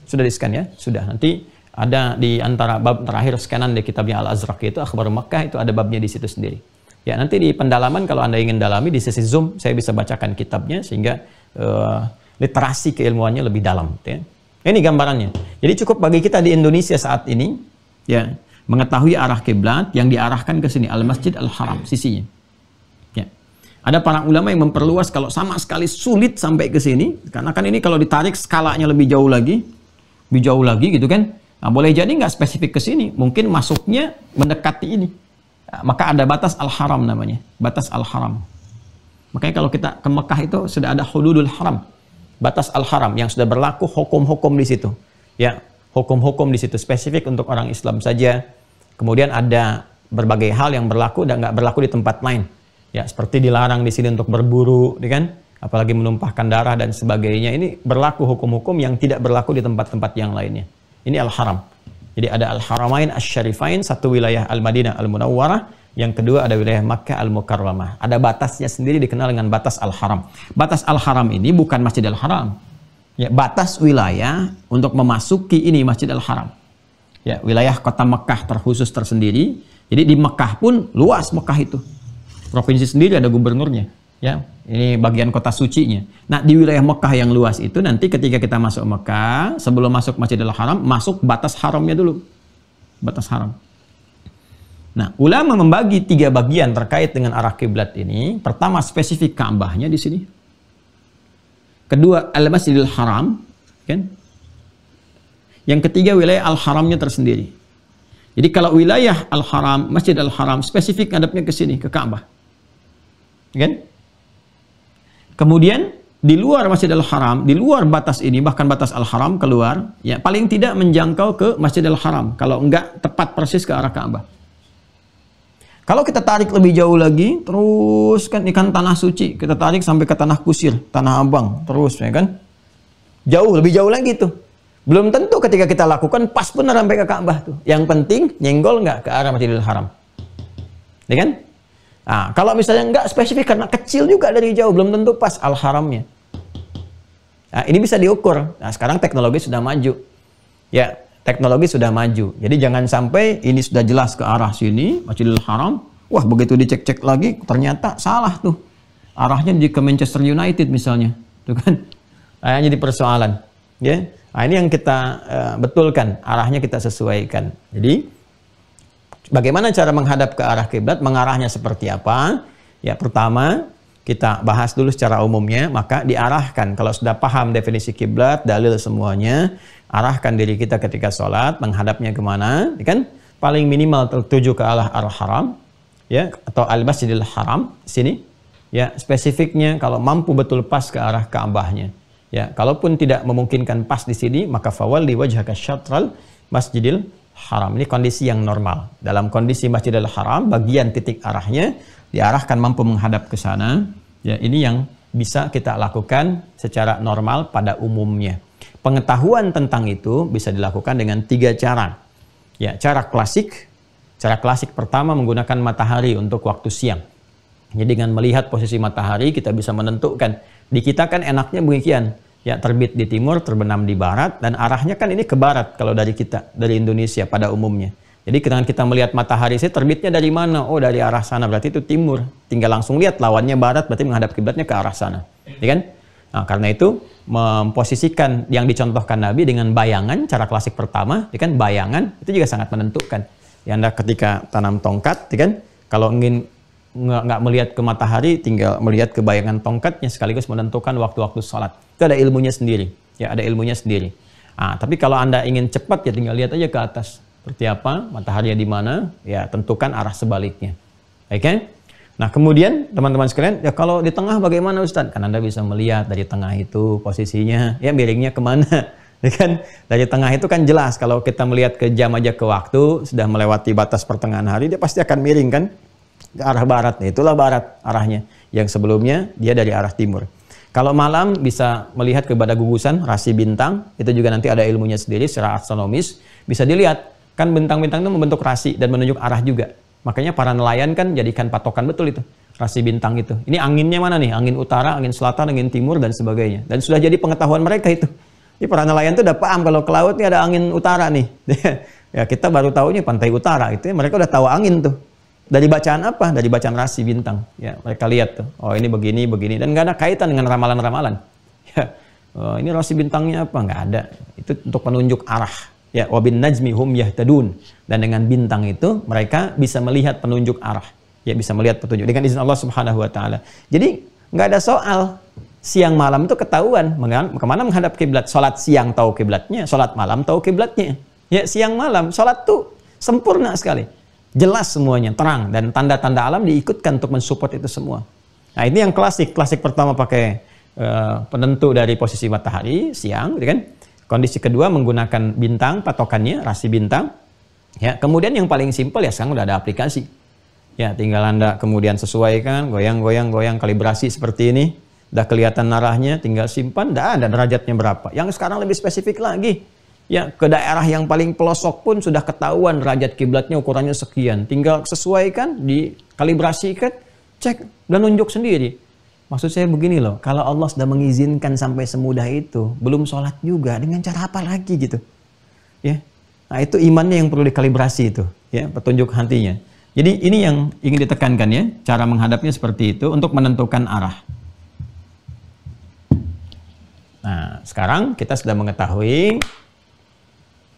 Sudah di-scan ya? Sudah. Nanti ada di antara bab terakhir skanan di kitabnya Al-Azraq itu, Akhbar Makkah, itu ada babnya di situ sendiri. Ya, nanti di pendalaman kalau Anda ingin dalami di sesi Zoom, saya bisa bacakan kitabnya sehingga literasi keilmuannya lebih dalam. Ya. Ini gambarannya. Jadi cukup bagi kita di Indonesia saat ini, ya, mengetahui arah kiblat yang diarahkan ke sini, Al-Masjid Al-Haram, sisinya. Ada para ulama yang memperluas kalau sama sekali sulit sampai ke sini, karena kan ini kalau ditarik skalanya lebih jauh lagi gitu kan. Nah, boleh jadi nggak spesifik ke sini, mungkin masuknya mendekati ini. Nah, maka ada batas Al-Haram namanya, batas Al-Haram. Makanya kalau kita ke Mekah itu sudah ada hududul haram, batas Al-Haram yang sudah berlaku hukum-hukum di situ. Ya, hukum-hukum di situ spesifik untuk orang Islam saja. Kemudian ada berbagai hal yang berlaku dan nggak berlaku di tempat lain. Ya, seperti dilarang di sini untuk berburu, kan? Apalagi menumpahkan darah dan sebagainya. Ini berlaku hukum-hukum yang tidak berlaku di tempat-tempat yang lainnya. Ini Al-Haram. Jadi ada Al-Haramain Asy-Syarifain, satu wilayah Al-Madinah Al-Munawwarah, yang kedua ada wilayah Makkah Al-Mukarramah. Ada batasnya sendiri dikenal dengan batas Al-Haram. Batas Al-Haram ini bukan Masjid Al-Haram. Ya, batas wilayah untuk memasuki ini Masjid Al-Haram. Ya, wilayah kota Mekah terkhusus tersendiri. Jadi di Mekah pun luas Mekah itu. Provinsi sendiri ada gubernurnya, ya. Ini bagian kota sucinya. Nah, di wilayah Mekah yang luas itu nanti ketika kita masuk Mekah, sebelum masuk Masjidil Haram, masuk batas haramnya dulu. Batas haram. Nah, ulama membagi 3 bagian terkait dengan arah kiblat ini. Pertama, spesifik Ka'bahnya di sini. Kedua, Al-Masjidil Haram, kan? Yang ketiga, wilayah Al-Haramnya tersendiri. Jadi kalau wilayah Al-Haram, Masjid Al-Haram spesifik ngadepnya ke sini, ke Ka'bah. Kan? Kemudian di luar Masjid Al-Haram, di luar batas ini, bahkan batas Al-Haram keluar, ya paling tidak menjangkau ke Masjid Al-Haram, kalau enggak tepat persis ke arah Ka'bah. Kalau kita tarik lebih jauh lagi, terus kan ikan tanah suci, kita tarik sampai ke tanah kusir, tanah abang, terus ya kan? Jauh, lebih jauh lagi tuh. Belum tentu ketika kita lakukan pas benar sampai ke Ka'bah tuh. Yang penting nyenggol nggak ke arah Masjidil Haram. Ya kan? Nah, kalau misalnya nggak spesifik karena kecil juga dari jauh, belum tentu pas Al-Haramnya. Nah, ini bisa diukur. Nah, sekarang teknologi sudah maju. Ya, teknologi sudah maju. Jadi jangan sampai ini sudah jelas ke arah sini, Masjidil Haram. Wah, begitu dicek-cek lagi ternyata salah tuh. Arahnya ke Manchester United misalnya. Tuh kan? Nah, jadi persoalan. Ya. Nah, ini yang kita betulkan, arahnya kita sesuaikan. Jadi, bagaimana cara menghadap ke arah kiblat, mengarahnya seperti apa? Ya, pertama, kita bahas dulu secara umumnya, maka diarahkan. Kalau sudah paham definisi kiblat, dalil semuanya, arahkan diri kita ketika sholat, menghadapnya kemana? Kan? Paling minimal tertuju ke arah Al-Haram, ya, atau Al-Masjidil Haram, sini. Ya, spesifiknya kalau mampu betul pas ke arah Ka'bahnya. Ya, kalaupun tidak memungkinkan pas di sini, maka fawalli wajhaka syatral Masjidil Haram. Ini kondisi yang normal. Dalam kondisi Masjidil Haram, bagian titik arahnya diarahkan mampu menghadap ke sana. Ya, ini yang bisa kita lakukan secara normal pada umumnya. Pengetahuan tentang itu bisa dilakukan dengan 3 cara. Ya, cara klasik. Cara klasik pertama menggunakan matahari untuk waktu siang. Jadi dengan melihat posisi matahari kita bisa menentukan. Di kita kan enaknya demikian, ya, terbit di timur, terbenam di barat, dan arahnya kan ini ke barat kalau dari kita, dari Indonesia pada umumnya. Jadi dengan kita melihat matahari, terbitnya dari mana? Oh, dari arah sana, berarti itu timur. Tinggal langsung lihat lawannya barat, berarti menghadap kiblatnya ke arah sana. Ya kan? Nah, karena itu memposisikan yang dicontohkan Nabi dengan bayangan, cara klasik pertama, ya kan, bayangan itu juga sangat menentukan. Ya, Anda ketika tanam tongkat, ya kan, kalau ingin nggak melihat ke matahari, tinggal melihat ke bayangan tongkatnya sekaligus menentukan waktu-waktu sholat. Itu ada ilmunya sendiri. Ya, ada ilmunya sendiri. Nah, tapi kalau Anda ingin cepat, ya tinggal lihat aja ke atas. Seperti apa, mataharinya di mana, ya tentukan arah sebaliknya. Oke? Okay? Nah, kemudian teman-teman sekalian, ya kalau di tengah bagaimana Ustaz? Kan Anda bisa melihat dari tengah itu posisinya, ya miringnya kemana. Ya kan? Dari tengah itu kan jelas kalau kita melihat ke jam aja ke waktu, sudah melewati batas pertengahan hari, dia pasti akan miring kan ke arah barat. Nah, itulah barat arahnya. Yang sebelumnya dia dari arah timur. Kalau malam bisa melihat kepada gugusan rasi bintang, itu juga nanti ada ilmunya sendiri secara astronomis, bisa dilihat kan bintang-bintang itu membentuk rasi dan menunjuk arah juga. Makanya para nelayan kan jadikan patokan betul itu. Rasi bintang itu. Ini anginnya mana nih? Angin utara, angin selatan, angin timur, dan sebagainya. Dan sudah jadi pengetahuan mereka itu. Jadi para nelayan itu udah paham kalau ke laut ini ada angin utara nih. Ya kita baru tahunya pantai utara. Itu ya, mereka udah tahu angin tuh. Dari bacaan apa? Dari bacaan rasi bintang. Ya mereka lihat tuh. Oh ini begini, begini. Dan nggak ada kaitan dengan ramalan-ramalan. Ya, oh, ini rasi bintangnya apa? Nggak ada. Itu untuk penunjuk arah. Ya, wabin najmi hum yahtadun. Dan dengan bintang itu mereka bisa melihat penunjuk arah. Ya bisa melihat petunjuk dengan izin Allah Subhanahu wa taala. Jadi nggak ada soal siang malam itu ketahuan kemana menghadap kiblat. Salat siang tahu kiblatnya, salat malam tahu kiblatnya. Ya siang malam salat tuh sempurna sekali. Jelas semuanya, terang dan tanda-tanda alam diikutkan untuk mensupport itu semua. Nah, ini yang klasik. Klasik pertama pakai penentu dari posisi matahari siang, gitu kan? Kondisi kedua menggunakan bintang patokannya, rasi bintang. Ya, kemudian yang paling simpel ya sekarang udah ada aplikasi. Ya, tinggal Anda kemudian sesuaikan, goyang, kalibrasi seperti ini. Udah kelihatan arahnya, tinggal simpan, dah ada derajatnya berapa. Yang sekarang lebih spesifik lagi. Ya, ke daerah yang paling pelosok pun sudah ketahuan derajat kiblatnya ukurannya sekian. Tinggal sesuaikan, dikalibrasikan, cek, dan nunjuk sendiri. Maksud saya begini loh, kalau Allah sudah mengizinkan sampai semudah itu, belum sholat juga, dengan cara apa lagi gitu. Ya, nah itu imannya yang perlu dikalibrasi itu, ya, petunjuk hatinya. Jadi ini yang ingin ditekankan ya, cara menghadapnya seperti itu untuk menentukan arah. Nah, sekarang kita sudah mengetahui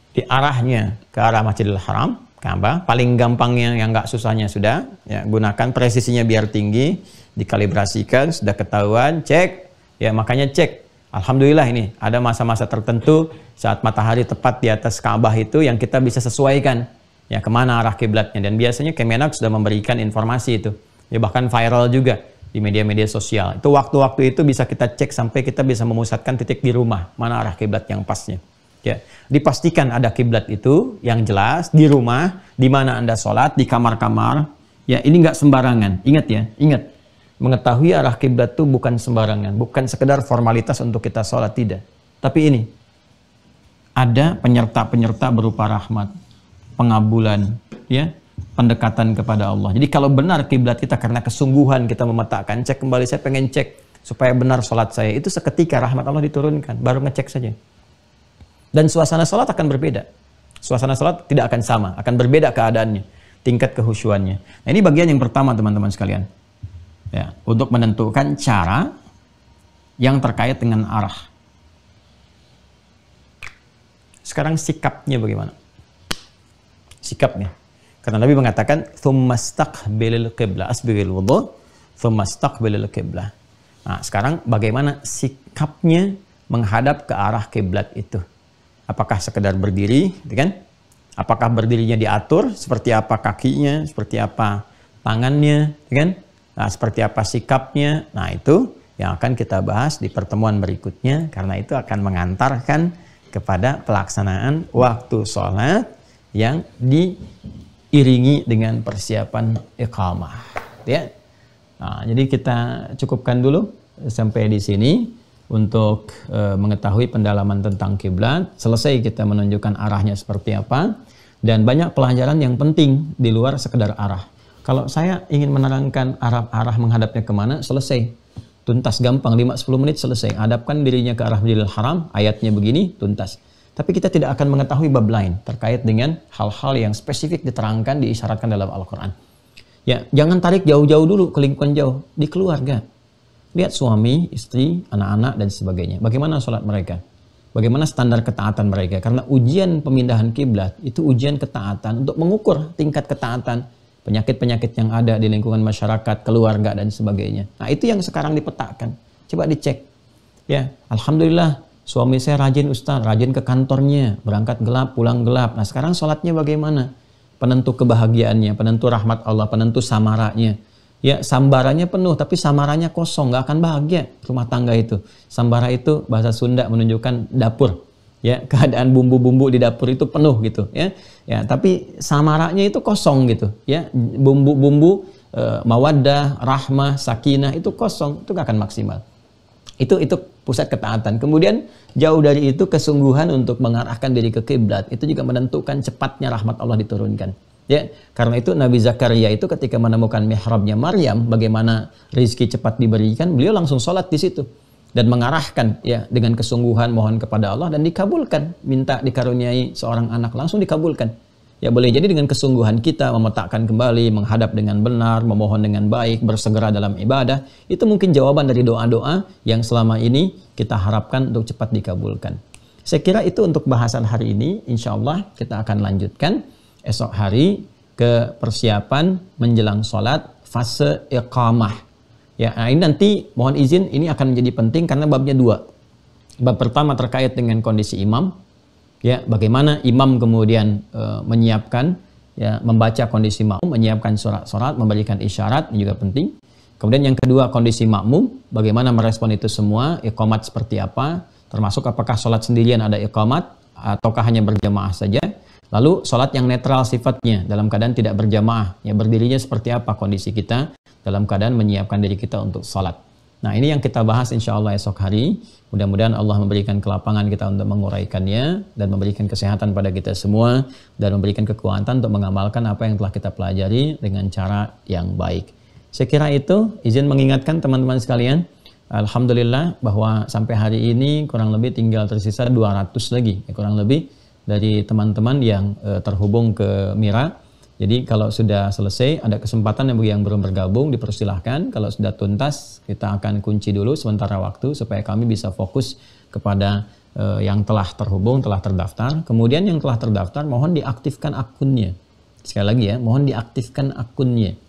di arahnya ke arah Masjidil Haram, Ka'bah. Paling gampangnya yang nggak susahnya sudah, ya, gunakan presisinya biar tinggi, dikalibrasikan, sudah ketahuan, cek. Ya, makanya cek. Alhamdulillah ini ada masa-masa tertentu saat matahari tepat di atas Ka'bah itu yang kita bisa sesuaikan. Ya, kemana arah kiblatnya, dan biasanya Kemenak sudah memberikan informasi itu, ya bahkan viral juga di media-media sosial. Itu waktu-waktu itu bisa kita cek sampai kita bisa memusatkan titik di rumah mana arah kiblat yang pasnya. Ya, dipastikan ada kiblat itu yang jelas di rumah, di mana Anda sholat, di kamar-kamar. Ya, ini nggak sembarangan. Ingat ya, ingat, mengetahui arah kiblat itu bukan sembarangan, bukan sekedar formalitas untuk kita sholat, tidak. Tapi ini ada penyerta-penyerta berupa rahmat, pengabulan, ya, pendekatan kepada Allah. Jadi kalau benar kiblat kita karena kesungguhan kita memetakan, cek kembali, saya pengen cek supaya benar sholat saya, itu seketika rahmat Allah diturunkan, baru ngecek saja. Dan suasana sholat akan berbeda. Suasana sholat tidak akan sama, akan berbeda keadaannya, tingkat kehusyuannya. Nah, ini bagian yang pertama teman-teman sekalian. Ya, untuk menentukan cara yang terkait dengan arah. Sekarang sikapnya bagaimana? Sikapnya. Karena Nabi mengatakan tsumastaqbilil qiblah, asbigil wudu, tsumastaqbilil qiblah. Nah, sekarang bagaimana sikapnya menghadap ke arah kiblat itu? Apakah sekedar berdiri, kan? Apakah berdirinya diatur, seperti apa kakinya, seperti apa tangannya, kan? Nah, seperti apa sikapnya? Nah, itu yang akan kita bahas di pertemuan berikutnya, karena itu akan mengantarkan kepada pelaksanaan waktu sholat yang diiringi dengan persiapan iqamah, ya. Nah, jadi kita cukupkan dulu sampai di sini untuk mengetahui pendalaman tentang kiblat. Selesai kita menunjukkan arahnya seperti apa, dan banyak pelajaran yang penting di luar sekedar arah. Kalau saya ingin menerangkan arah menghadapnya kemana, selesai, tuntas, gampang, 5-10 menit selesai. Hadapkan dirinya ke arah Masjidil Haram, ayatnya begini, tuntas. Tapi kita tidak akan mengetahui bab lain terkait dengan hal-hal yang spesifik diterangkan, diisyaratkan dalam Al-Quran. Ya, jangan tarik jauh-jauh dulu ke lingkungan jauh, di keluarga. Lihat suami, istri, anak-anak, dan sebagainya. Bagaimana sholat mereka? Bagaimana standar ketaatan mereka? Karena ujian pemindahan kiblat itu ujian ketaatan untuk mengukur tingkat ketaatan, penyakit-penyakit yang ada di lingkungan masyarakat, keluarga, dan sebagainya. Nah, itu yang sekarang dipetakan. Coba dicek. Ya, alhamdulillah. Suami saya rajin Ustaz, rajin ke kantornya, berangkat gelap, pulang gelap. Nah, sekarang sholatnya bagaimana? Penentu kebahagiaannya, penentu rahmat Allah, penentu samaranya. Ya, sambarannya penuh, tapi samarannya kosong, nggak akan bahagia rumah tangga itu. Sambara itu bahasa Sunda menunjukkan dapur. ya, keadaan bumbu-bumbu di dapur itu penuh gitu ya. Ya, tapi samaranya itu kosong gitu ya. Bumbu-bumbu mawaddah, rahmah, sakinah itu kosong, itu gak akan maksimal. Itu pusat ketaatan. Kemudian jauh dari itu kesungguhan untuk mengarahkan diri ke kiblat itu juga menentukan cepatnya rahmat Allah diturunkan. Ya, karena itu Nabi Zakaria itu ketika menemukan mihrabnya Maryam, bagaimana rezeki cepat diberikan, beliau langsung sholat di situ dan mengarahkan ya dengan kesungguhan mohon kepada Allah dan dikabulkan, minta dikaruniai seorang anak langsung dikabulkan. Ya boleh jadi dengan kesungguhan kita memetakkan kembali, menghadap dengan benar, memohon dengan baik, bersegera dalam ibadah, itu mungkin jawaban dari doa-doa yang selama ini kita harapkan untuk cepat dikabulkan. Saya kira itu untuk bahasan hari ini. Insya Allah kita akan lanjutkan esok hari ke persiapan menjelang sholat fase iqamah. Ya, nah ini nanti mohon izin ini akan menjadi penting karena babnya dua. Bab pertama terkait dengan kondisi imam. Ya, bagaimana imam kemudian menyiapkan, ya, membaca kondisi makmum, menyiapkan surat-surat, memberikan isyarat, ini juga penting. Kemudian yang kedua kondisi makmum, bagaimana merespon itu semua, iqamat seperti apa, termasuk apakah sholat sendirian ada iqamat ataukah hanya berjamaah saja. Lalu sholat yang netral sifatnya, dalam keadaan tidak berjamaah, ya berdirinya seperti apa kondisi kita dalam keadaan menyiapkan diri kita untuk sholat. Nah ini yang kita bahas insya Allah esok hari. Mudah-mudahan Allah memberikan kelapangan kita untuk menguraikannya dan memberikan kesehatan pada kita semua dan memberikan kekuatan untuk mengamalkan apa yang telah kita pelajari dengan cara yang baik. Saya kira itu, izin mengingatkan teman-teman sekalian, alhamdulillah bahwa sampai hari ini kurang lebih tinggal tersisa 200 lagi, ya, kurang lebih dari teman-teman yang terhubung ke Mira. Jadi kalau sudah selesai, ada kesempatan bagi yang belum bergabung, dipersilahkan. Kalau sudah tuntas, kita akan kunci dulu sementara waktu supaya kami bisa fokus kepada yang telah terhubung, telah terdaftar. Kemudian yang telah terdaftar, mohon diaktifkan akunnya. Sekali lagi ya, mohon diaktifkan akunnya.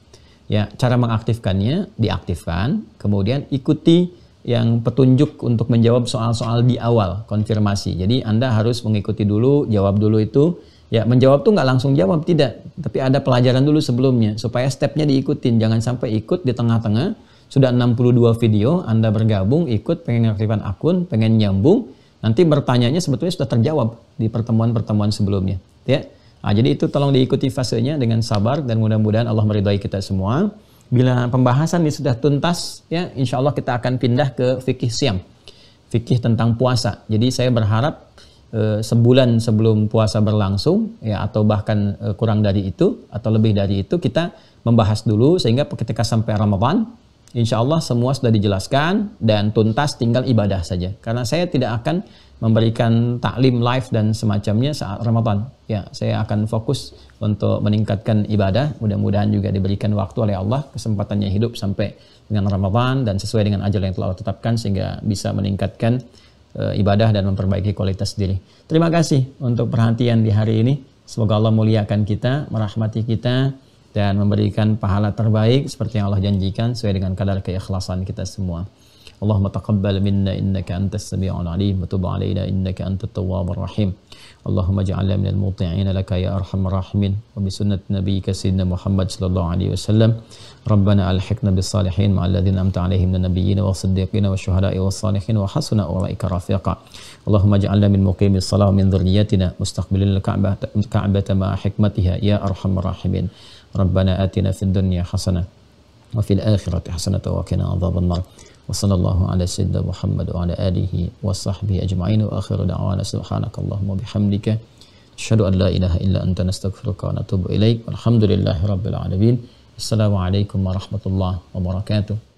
Ya, cara mengaktifkannya, diaktifkan, kemudian ikuti yang petunjuk untuk menjawab soal-soal di awal konfirmasi. Jadi Anda harus mengikuti dulu, jawab dulu itu. Ya, menjawab tuh nggak langsung jawab, tidak. Tapi ada pelajaran dulu sebelumnya, supaya stepnya diikutin. Jangan sampai ikut di tengah-tengah, sudah 62 video, Anda bergabung, ikut, pengen aktifkan akun, pengen nyambung, nanti bertanyanya sebetulnya sudah terjawab di pertemuan-pertemuan sebelumnya. Ya. Nah, jadi itu tolong diikuti fasenya dengan sabar, dan mudah-mudahan Allah meridhai kita semua. Bila pembahasan ini sudah tuntas, ya, insya Allah kita akan pindah ke fikih siam. Fikih tentang puasa. Jadi saya berharap sebulan sebelum puasa berlangsung, ya, atau bahkan kurang dari itu atau lebih dari itu, kita membahas dulu sehingga ketika sampai Ramadan insya Allah semua sudah dijelaskan dan tuntas, tinggal ibadah saja. Karena saya tidak akan memberikan taklim live dan semacamnya saat Ramadan. Ya, saya akan fokus untuk meningkatkan ibadah. Mudah-mudahan juga diberikan waktu oleh Allah kesempatannya hidup sampai dengan Ramadan dan sesuai dengan ajal yang telah Allah tetapkan sehingga bisa meningkatkan ibadah dan memperbaiki kualitas diri. Terima kasih untuk perhatian di hari ini. Semoga Allah muliakan kita, merahmati kita, dan memberikan pahala terbaik seperti yang Allah janjikan sesuai dengan kadar keikhlasan kita semua. Allahumma taqabbal minna innaka antas sami'ul alim wa tub 'alaina innaka antat tawwabur rahim. Allahumma ij'alna minal muti'ina laka ya arhamar rahimin wa bi sunnati nabiyyika sayyidina Muhammad sallallahu alaihi wasallam. Rabbana alhiqna bis salihin ma'al ladzina an'amta 'alaihim minan nabiyyin was-siddiqin wasyuhada'i was-salihin wa hasuna ulaika rafiqa. Allahumma ij'alna min muqimis shalah min dhurriyyatina mustaqbilil ka'bata ma'a hikmatiha ya arhamar rahimin. Rabbana atina fid dunya hasanah wa fil akhirati hasanah wa qina adzaban nar. Wa sallallahu ala sayyidina Muhammad wa ala alihi wa sahbihi ajma'in wa akhiru da'wana subhanakallahumma bihamdika asyhadu an la ilaha illa anta nastaghfiruka wa natubu ilaik. Walhamdulillahi rabbil alamin. Assalamualaikum warahmatullahi wabarakatuh.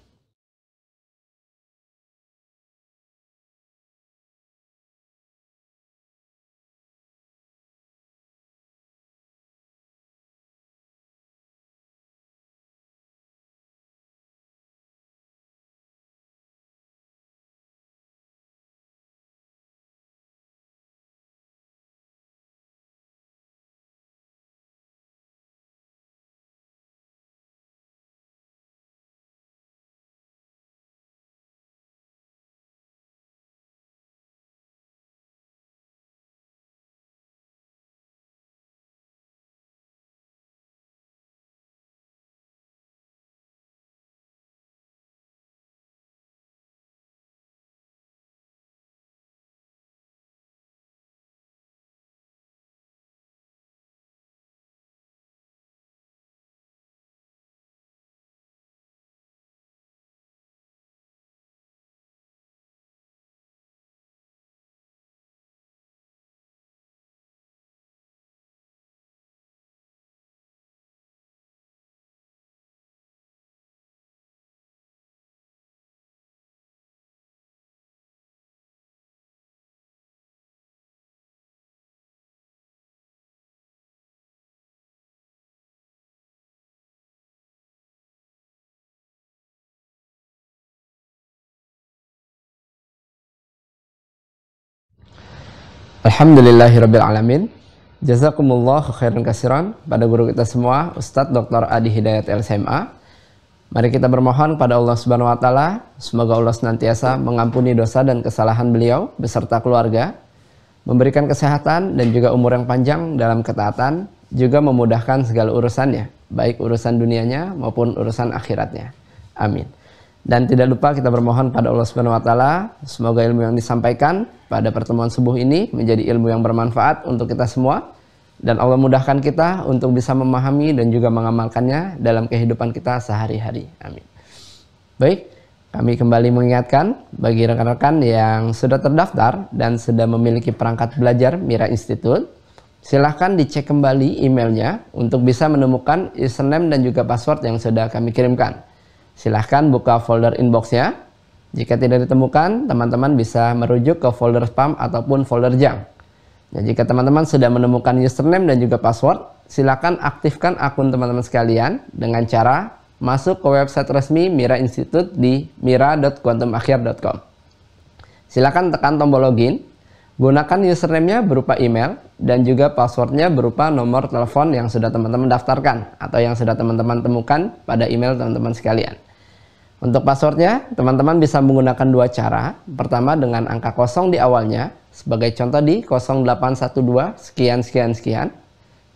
Alhamdulillahirabbil alamin. Jazakumullah khairan katsiran pada guru kita semua, Ustadz Dr. Adi Hidayat LCMA. Mari kita bermohon pada Allah Subhanahu wa taala, semoga Allah senantiasa mengampuni dosa dan kesalahan beliau beserta keluarga, memberikan kesehatan dan juga umur yang panjang dalam ketaatan, juga memudahkan segala urusannya, baik urusan dunianya maupun urusan akhiratnya. Amin. Dan tidak lupa kita bermohon pada Allah Subhanahu wa taala, semoga ilmu yang disampaikan pada pertemuan subuh ini menjadi ilmu yang bermanfaat untuk kita semua, dan Allah mudahkan kita untuk bisa memahami dan juga mengamalkannya dalam kehidupan kita sehari-hari. Amin. Baik, kami kembali mengingatkan bagi rekan-rekan yang sudah terdaftar dan sudah memiliki perangkat belajar Mira Institute, silahkan dicek kembali emailnya untuk bisa menemukan username dan juga password yang sudah kami kirimkan. Silahkan buka folder inboxnya. Jika tidak ditemukan, teman-teman bisa merujuk ke folder spam ataupun folder junk. Nah, jika teman-teman sudah menemukan username dan juga password, silahkan aktifkan akun teman-teman sekalian dengan cara masuk ke website resmi Mira Institute di mira.quantumakhir.com. Silahkan tekan tombol login, gunakan username-nya berupa email dan juga passwordnya berupa nomor telepon yang sudah teman-teman daftarkan atau yang sudah teman-teman temukan pada email teman-teman sekalian. Untuk passwordnya, teman-teman bisa menggunakan dua cara. Pertama dengan angka 0 di awalnya, sebagai contoh di 0812 sekian sekian sekian.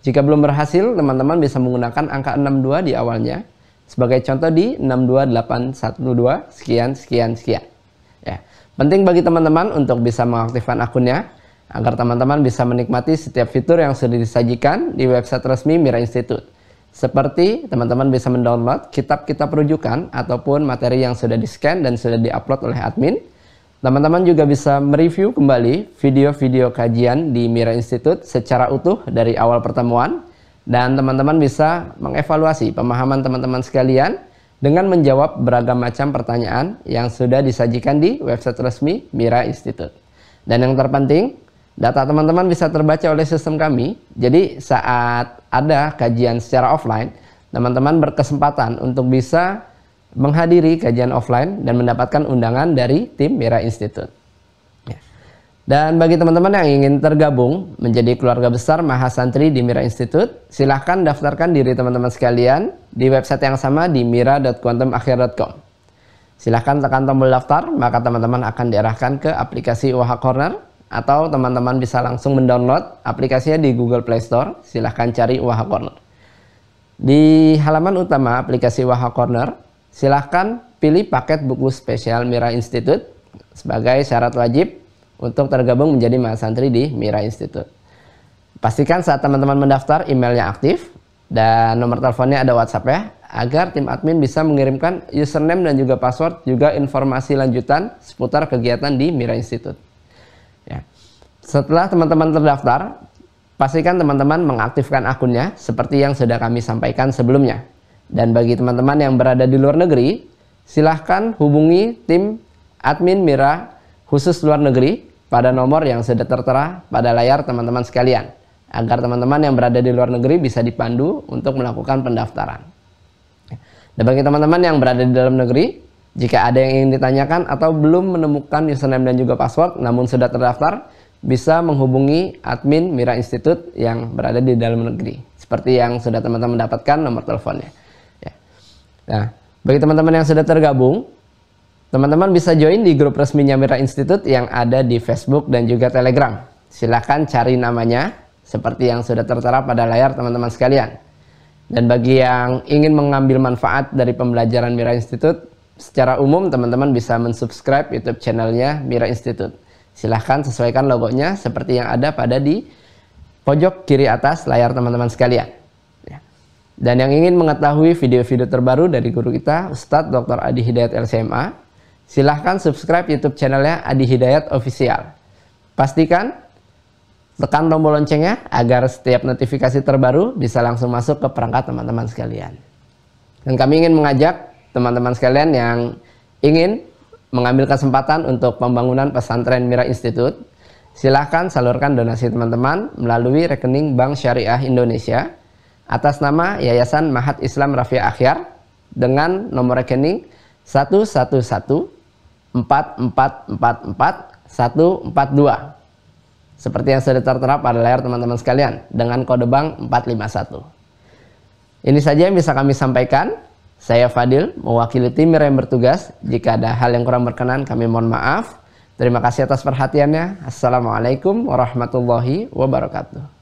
Jika belum berhasil, teman-teman bisa menggunakan angka 62 di awalnya, sebagai contoh di 62812 sekian sekian sekian. Ya. Penting bagi teman-teman untuk bisa mengaktifkan akunnya, agar teman-teman bisa menikmati setiap fitur yang sudah disajikan di website resmi Mira Institute. Seperti teman-teman bisa mendownload kitab-kitab rujukan ataupun materi yang sudah di-scan dan sudah di-upload oleh admin. Teman-teman juga bisa mereview kembali video-video kajian di Mira Institute secara utuh dari awal pertemuan. Dan teman-teman bisa mengevaluasi pemahaman teman-teman sekalian dengan menjawab beragam macam pertanyaan yang sudah disajikan di website resmi Mira Institute. Dan yang terpenting, data teman-teman bisa terbaca oleh sistem kami. Jadi saat ada kajian secara offline, teman-teman berkesempatan untuk bisa menghadiri kajian offline dan mendapatkan undangan dari tim Mira Institute. Ya. Dan bagi teman-teman yang ingin tergabung menjadi keluarga besar Mahasantri di Mira Institute, silahkan daftarkan diri teman-teman sekalian di website yang sama di mira.quantumakhir.com. Silahkan tekan tombol daftar, maka teman-teman akan diarahkan ke aplikasi UH Corner, atau teman-teman bisa langsung mendownload aplikasinya di Google Play Store. Silahkan cari UH Corner. Di halaman utama aplikasi UH Corner, silahkan pilih paket buku spesial Mira Institute sebagai syarat wajib untuk tergabung menjadi mahasantri di Mira Institute. Pastikan saat teman-teman mendaftar emailnya aktif dan nomor teleponnya ada WhatsApp ya, agar tim admin bisa mengirimkan username dan juga password, juga informasi lanjutan seputar kegiatan di Mira Institute. Ya. Setelah teman-teman terdaftar, pastikan teman-teman mengaktifkan akunnya seperti yang sudah kami sampaikan sebelumnya. Dan bagi teman-teman yang berada di luar negeri, silahkan hubungi tim admin Mira khusus luar negeri pada nomor yang sudah tertera pada layar teman-teman sekalian, agar teman-teman yang berada di luar negeri bisa dipandu untuk melakukan pendaftaran. Dan bagi teman-teman yang berada di dalam negeri, jika ada yang ingin ditanyakan atau belum menemukan username dan juga password namun sudah terdaftar, bisa menghubungi admin Mira Institute yang berada di dalam negeri, seperti yang sudah teman-teman dapatkan nomor teleponnya. Ya. Nah, bagi teman-teman yang sudah tergabung, teman-teman bisa join di grup resminya Mira Institute yang ada di Facebook dan juga Telegram. Silahkan cari namanya seperti yang sudah tertera pada layar teman-teman sekalian. Dan bagi yang ingin mengambil manfaat dari pembelajaran Mira Institute, secara umum teman-teman bisa mensubscribe YouTube channelnya Mira Institute. Silahkan sesuaikan logonya seperti yang ada pada di pojok kiri atas layar teman-teman sekalian. Ya. Dan yang ingin mengetahui video-video terbaru dari guru kita, Ustadz Dr. Adi Hidayat LCMA, silahkan subscribe YouTube channelnya Adi Hidayat Official. Pastikan tekan tombol loncengnya agar setiap notifikasi terbaru bisa langsung masuk ke perangkat teman-teman sekalian. Dan kami ingin mengajak teman-teman sekalian yang ingin mengambil kesempatan untuk pembangunan pesantren Mira Institute, silahkan salurkan donasi teman-teman melalui rekening Bank Syariah Indonesia atas nama Yayasan Mahat Islam Rafiah Akhyar dengan nomor rekening 11144444142. seperti yang sudah tertera pada layar teman-teman sekalian dengan kode bank 451. Ini saja yang bisa kami sampaikan. Saya Fadil, mewakili tim yang bertugas. Jika ada hal yang kurang berkenan, kami mohon maaf. Terima kasih atas perhatiannya. Assalamualaikum warahmatullahi wabarakatuh.